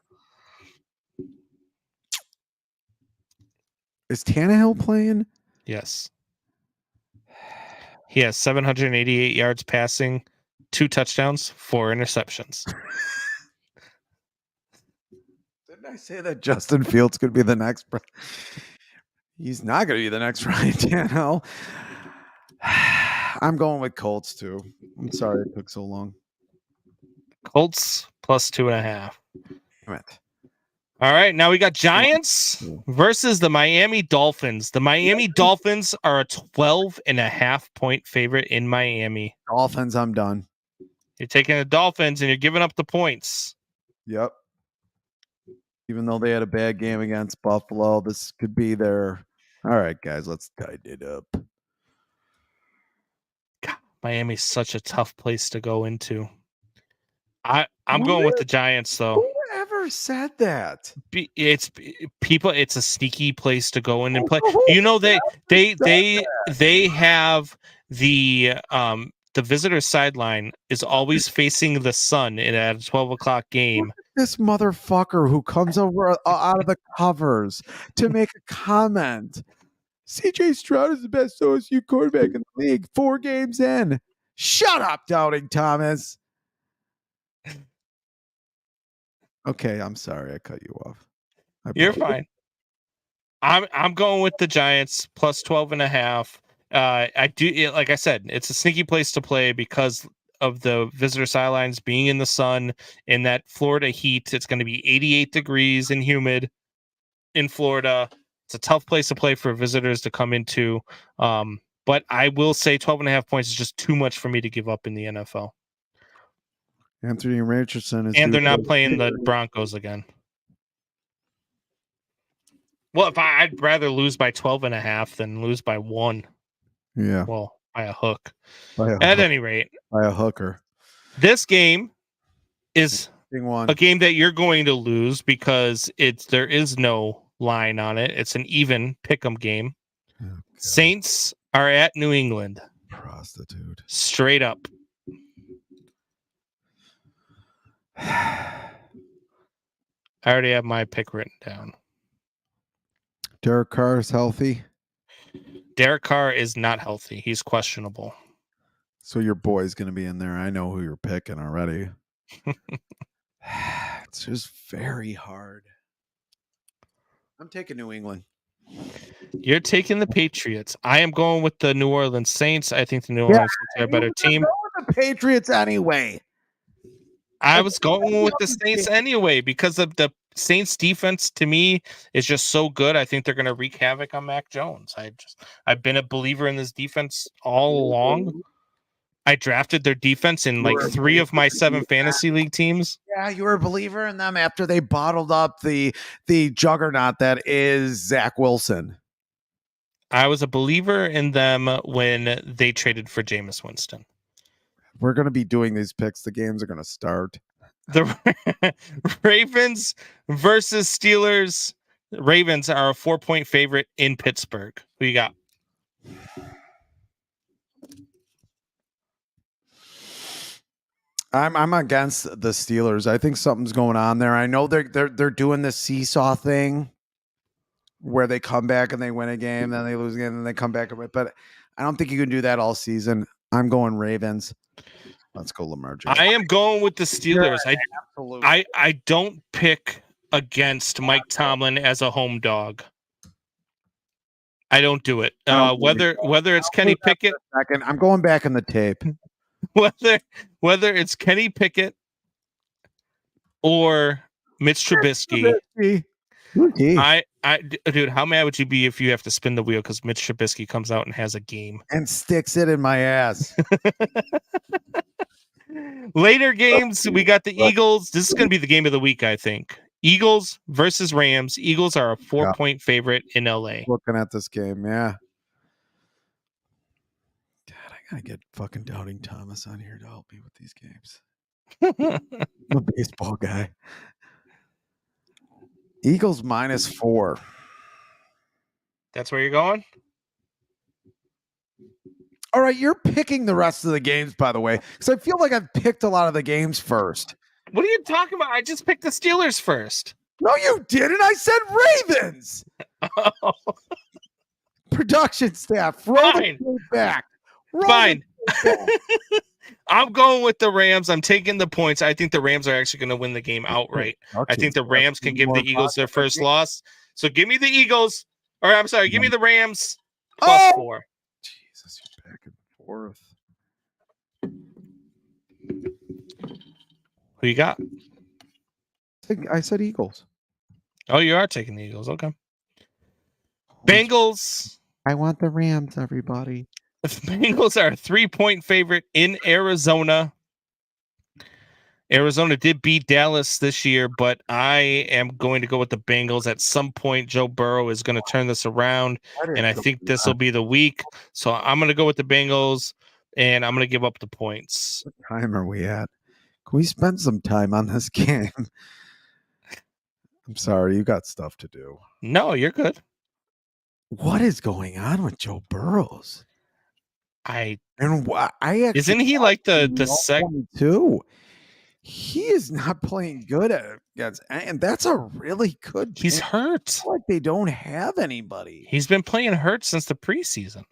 Is Tannehill playing? Yes. He has 788 yards passing, 2 touchdowns, 4 interceptions. Didn't I say that Justin Fields could be the next? He's not going to be the next Ryan Tannehill. I'm going with Colts too. I'm sorry it took so long. Colts plus 2.5. Damn it. All right, now we got Giants versus the Miami Dolphins. The Miami Dolphins are a 12.5 point favorite in Miami. Dolphins, I'm done. You're taking the Dolphins and you're giving up the points. Yep. Even though they had a bad game against Buffalo, this could be their. All right, guys, let's tighten it up. God, Miami's such a tough place to go into. I'm going with the Giants, though. Whoever said that? It's a sneaky place to go in and play. You know, they have the the visitor sideline is always facing the sun at a 12 o'clock game. This motherfucker who comes over out of the covers to make a comment. CJ Stroud is the best OSU quarterback in the league. 4 games in. Shut up, Doubting Thomas. Okay, I'm sorry I cut you off. You're fine. I'm going with the Giants plus 12.5. I do, like I said, it's a sneaky place to play because of the visitor sidelines being in the sun in that Florida heat. It's going to be 88 degrees and humid in Florida. It's a tough place to play for visitors to come into. But I will say 12.5 points is just too much for me to give up in the NFL. Anthony Richardson is, and they're not playing the Broncos again. Well, I'd rather lose by 12.5 than lose by 1. Yeah. Well, by a hook. At any rate, by a hooker. This game is a game that you're going to lose because there is no line on it. It's an even pick'em game. Oh, Saints are at New England. Prostitute. Straight up. I already have my pick written down. Derek Carr is healthy. Derek Carr is not healthy. He's questionable. So your boy's going to be in there. I know who you're picking already. It's just very hard. I'm taking New England. You're taking the Patriots. I am going with the New Orleans Saints. I think the New Orleans Saints are a better team. Go with the Patriots anyway. I was going with the Saints anyway because of the Saints defense. To me, is just so good. I think they're going to wreak havoc on Mac Jones. I've been a believer in this defense all along. I drafted their defense in like 3 of my 7 fantasy league teams. Yeah, you were a believer in them after they bottled up the juggernaut that is Zach Wilson. I was a believer in them when they traded for Jameis Winston. We're going to be doing these picks. The games are going to start. The Ravens versus Steelers. Ravens are a 4-point favorite in Pittsburgh. Who you got? I'm against the Steelers. I think something's going on there. I know they're doing the seesaw thing where they come back and they win a game, then they lose again, and they come back. But I don't think you can do that all season. I'm going Ravens. Let's go Lamar Jackson. I am going with the Steelers. Absolutely. I don't pick against Mike Tomlin as a home dog. I don't do it. Whether it's Kenny Pickett. I'm going back in the tape. Whether it's Kenny Pickett or Mitch Trubisky. Dude, how mad would you be if you have to spin the wheel because Mitch Trubisky comes out and has a game and sticks it in my ass? Later games, we got the Eagles. This is going to be the game of the week, I think. Eagles versus Rams. Eagles are a 4-point favorite in LA. Looking at this game, yeah. God, I gotta get fucking Doubting Thomas on here to help me with these games. I'm a baseball guy. Eagles -4. That's where you're going? All right, you're picking the rest of the games, by the way, because I feel like I've picked a lot of the games first. What are you talking about? I just picked the Steelers first. No, you didn't. I said Ravens. Oh. Production staff, roll the tape back. Fine. I'm going with the Rams. I'm taking the points. I think the Rams are actually going to win the game outright. I think the Rams can give the Eagles their first loss. So give me the Eagles. Or I'm sorry, give me the Rams +4. Jesus, you're back and forth. Who you got? I said Eagles. Oh, you are taking the Eagles. Okay. Bengals. I want the Rams, everybody. The Bengals are a 3-point favorite in Arizona. Arizona did beat Dallas this year, but I am going to go with the Bengals. At some point, Joe Burrow is going to turn this around, and I think this will be the week. So I'm going to go with the Bengals, and I'm going to give up the points. What time are we at? Can we spend some time on this game? I'm sorry, you got stuff to do. No, you're good. What is going on with Joe Burrows? I actually isn't he like the second too? He is not playing good at it, and that's a really good. He's hurt. Like they don't have anybody. He's been playing hurt since the preseason.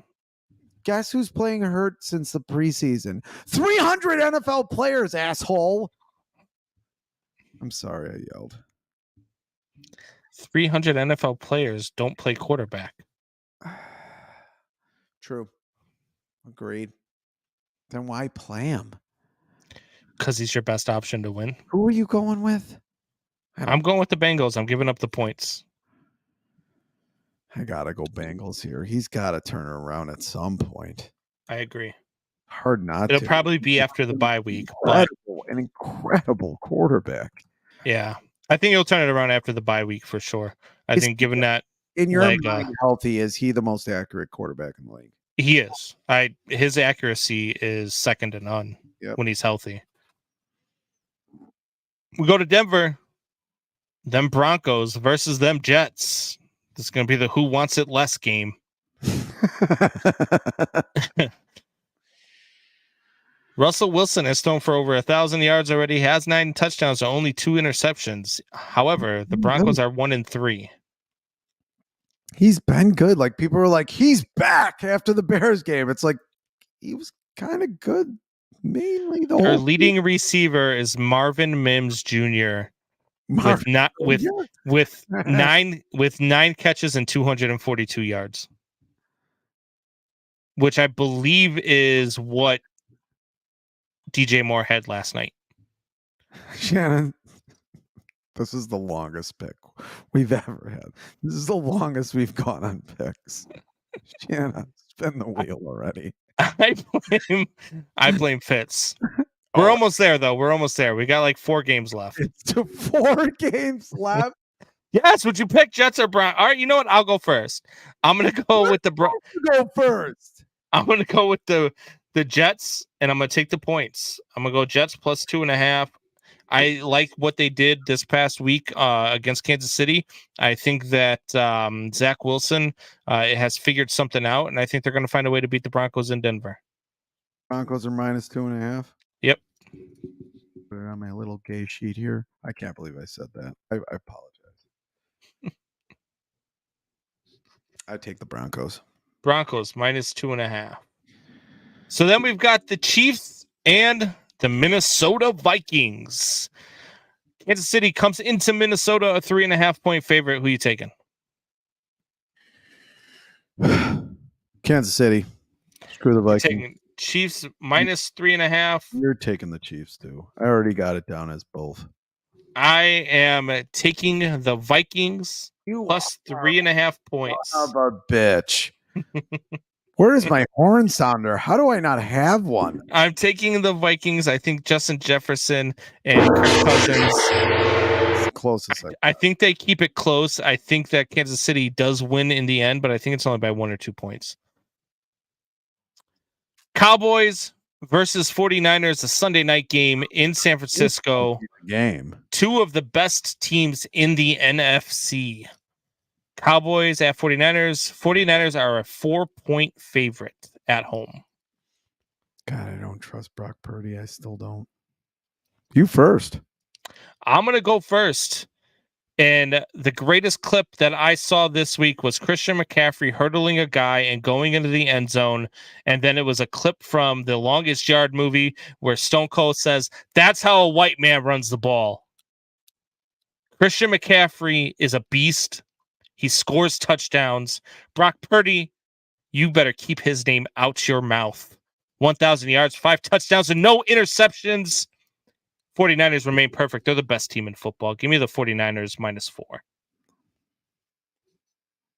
Guess who's playing hurt since the preseason? 300 NFL players, asshole. I'm sorry, I yelled. 300 NFL players don't play quarterback. True. Agreed. Then why play him? Because he's your best option to win. Who are you going with? I'm going with the Bengals. I'm giving up the points. I gotta go Bengals here. He's got to turn it around at some point. I agree. Hard not It'll to. probably be after the bye week. An incredible quarterback. Yeah. I think he'll turn it around after the bye week for sure. I think given that in your mind, healthy, is he the most accurate quarterback in the league? He is. His accuracy is second to none when he's healthy. We go to Denver. Them Broncos versus them Jets. This is going to be the who wants it less game. Russell Wilson has thrown for over 1,000 yards already, has 9 touchdowns and only 2 interceptions. However, the Broncos are 1-3. He's been good. Like people are like, he's back after the Bears game. It's like he was kind of good, mainly the Their leading receiver is Marvin Mims Jr. with 9 catches and 242 yards, which I believe is what DJ Moore had last night. Shannon, this is the longest pick we've ever had. This is the longest we've gone on picks. Shannon, spin the wheel already. I blame Fitz. We're almost there, though. We're almost there. We got like 4 games left. It's 4 games left. Yes. Would you pick Jets or Brown? All right. You know what? I'll go first. I'm gonna go with the Go first. I'm gonna go with the Jets, and I'm gonna take the points. I'm gonna go Jets plus 2.5. I like what they did this past week against Kansas City. I think that Zach Wilson has figured something out, and I think they're going to find a way to beat the Broncos in Denver. Broncos are minus 2.5. Yep. Put it on my little gay sheet here. I can't believe I said that. I apologize. I take the Broncos. Broncos minus 2.5. So then we've got the Chiefs and the Minnesota Vikings. Kansas City comes into Minnesota a 3.5 point favorite. Who are you taking? Kansas City. Screw the Vikings. Taking Chiefs minus 3.5. You're taking the Chiefs too. I already got it down as both. I am taking the Vikings plus 3.5 points. Son of a bitch. Where is my horn sounder? How do I not have one? I'm taking the Vikings. I think Justin Jefferson and Kirk Cousins. It's the closest. I think they keep it close. I think that Kansas City does win in the end, but I think it's only by 1 or 2 points. Cowboys versus 49ers, a Sunday night game in San Francisco. Game. 2 of the best teams in the NFC. Cowboys at 49ers. 49ers are a 4-point favorite at home. God, I don't trust Brock Purdy. I still don't. You first. I'm going to go first. And the greatest clip that I saw this week was Christian McCaffrey hurdling a guy and going into the end zone. And then it was a clip from the Longest Yard movie where Stone Cold says, "That's how a white man runs the ball." Christian McCaffrey is a beast. He scores touchdowns. Brock Purdy, you better keep his name out your mouth. 1,000 yards, 5 touchdowns, and no interceptions. 49ers remain perfect. They're the best team in football. Give me the 49ers minus 4.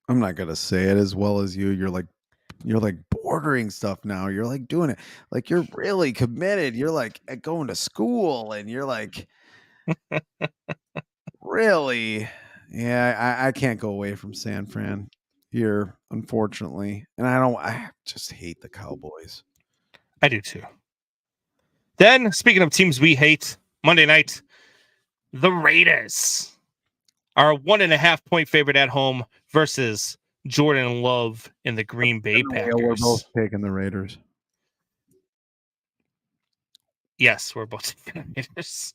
I'm not going to say it as well as you. You're like bordering stuff now. You're like doing it. Like you're really committed. You're like going to school and you're like really. Yeah, I can't go away from San Fran here, unfortunately. And I just hate the Cowboys. I do too. Then, speaking of teams we hate, Monday night, the Raiders are a 1.5 point favorite at home versus Jordan Love and the Green Bay Packers. We're both taking the Raiders. Yes, we're both taking the Raiders.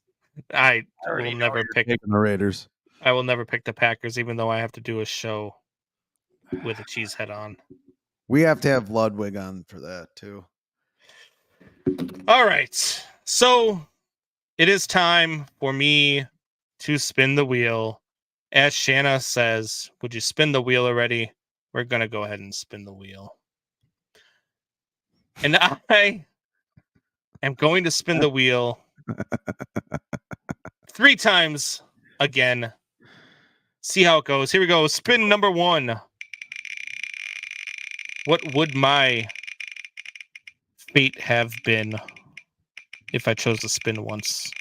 I will never pick the Raiders. I will never pick the Packers, even though I have to do a show with a cheese head on. We have to have Ludwig on for that too. All right. So it is time for me to spin the wheel. As Shanna says, would you spin the wheel already? We're going to go ahead and spin the wheel. And I am going to spin the wheel 3 times again. See how it goes. Here we go. Spin number 1. What would my fate have been if I chose to spin once?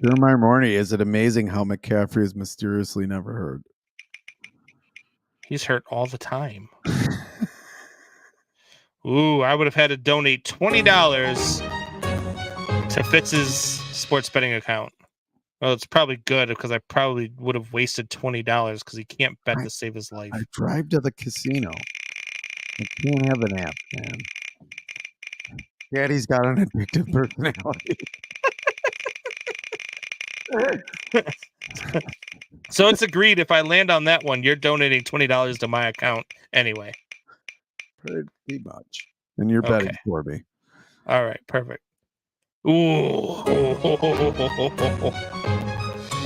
Jeremiah Morney, is it amazing how McCaffrey is mysteriously never hurt? He's hurt all the time. Ooh, I would have had to donate $20 to Fitz's sports betting account. Well, it's probably good because I probably would have wasted $20 because he can't bet to save his life. I drive to the casino. I can't have an app, man. Daddy's got an addictive personality. So it's agreed. If I land on that one, you're donating $20 to my account anyway. Pretty much. And you're betting for me. All right, perfect. Ooh.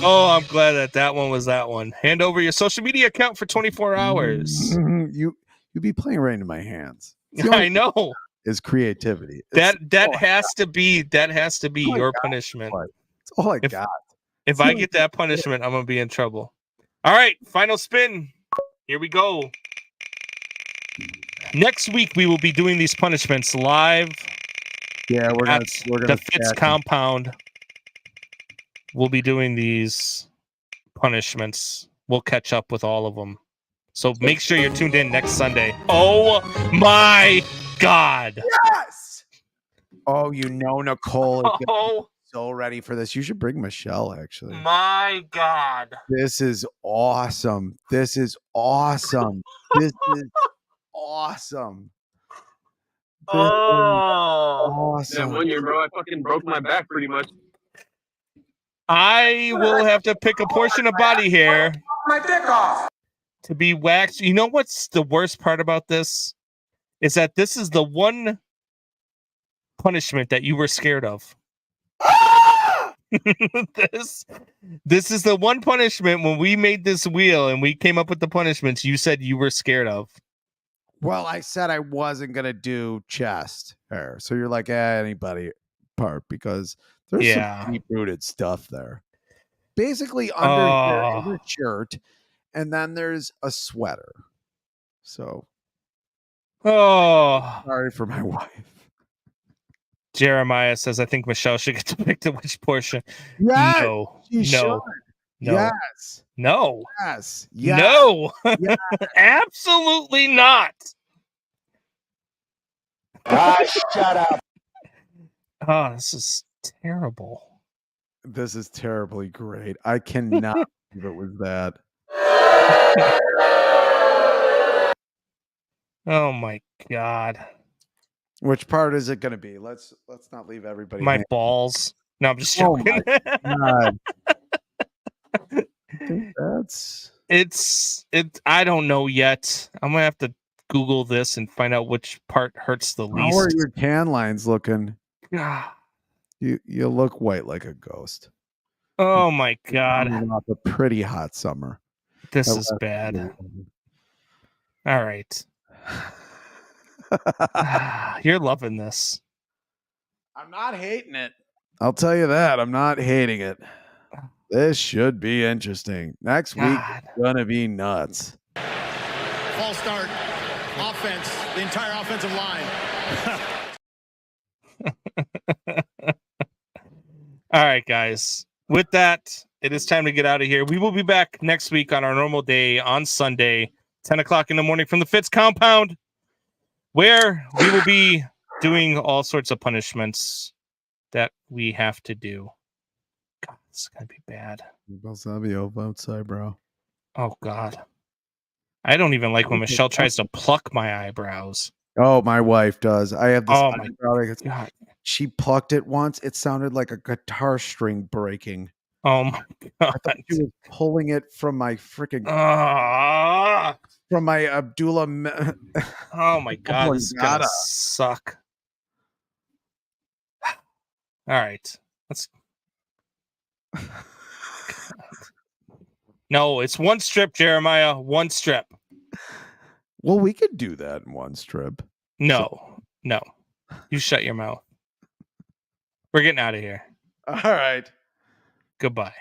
Oh, I'm glad that one was that one. Hand over your social media account for 24 hours. You be playing right into my hands. I know. Is creativity. That has to be your punishment. That's all I got. If I get that punishment, I'm gonna be in trouble. All right, final spin. Here we go. Next week we will be doing these punishments live. Yeah, we're gonna the Fitz compound. We'll be doing these punishments. We'll catch up with all of them. So make sure you're tuned in next Sunday. Oh my God! Yes. Oh, Nicole is so ready for this. You should bring Michelle. Actually, my God, this is awesome. This is awesome. This is awesome. Awesome. That 1 year, bro, I fucking broke my back pretty much. I will have to pick a portion of body hair My dick off. to be waxed. You know what's the worst part about this? Is that this is the one punishment that you were scared of. This is the one punishment when we made this wheel and we came up with the punishments you said you were scared of. Well, I said I wasn't going to do chest hair. So you're like, anybody part because there's some deep-rooted stuff there. Basically under your shirt, and then there's a sweater. So sorry for my wife. Jeremiah says, I think Michelle should get to pick the which portion. Yes, no. Yes. No. Yes. No. Yes. Absolutely not. Shut up. Oh, this is terrible. This is terribly great. I cannot believe it was that. Oh my God. Which part is it going to be? Let's not leave everybody. My balls. No, I'm just joking. Oh it's I don't know yet. I'm gonna have to Google this and find out which part hurts the least. How are your tan lines looking? You look white like a ghost. Oh my God. Off a pretty hot summer. This is bad. All right. You're loving this. I'm not hating it. I'll tell you that. I'm not hating it. This should be interesting. Next week is gonna be nuts. False start. Offense. The entire offensive line. All right, guys. With that, it is time to get out of here. We will be back next week on our normal day on Sunday, 10 o'clock in the morning from the Fitz compound, where we will be doing all sorts of punishments that we have to do. God, this is going to be bad. Outside, bro. Oh, God. I don't even like when Michelle tries to pluck my eyebrows. Oh, my wife does. I have this eyebrow. My God. she plucked it once. It sounded like a guitar string breaking. Oh my I god! thought she was pulling it from my freaking from my Abdullah. Oh my god! This is gonna Oblongata. suck. All right, let's. No, it's one strip, Jeremiah. One strip. Well, we could do that in one strip. No. You shut your mouth. We're getting out of here. All right. Goodbye.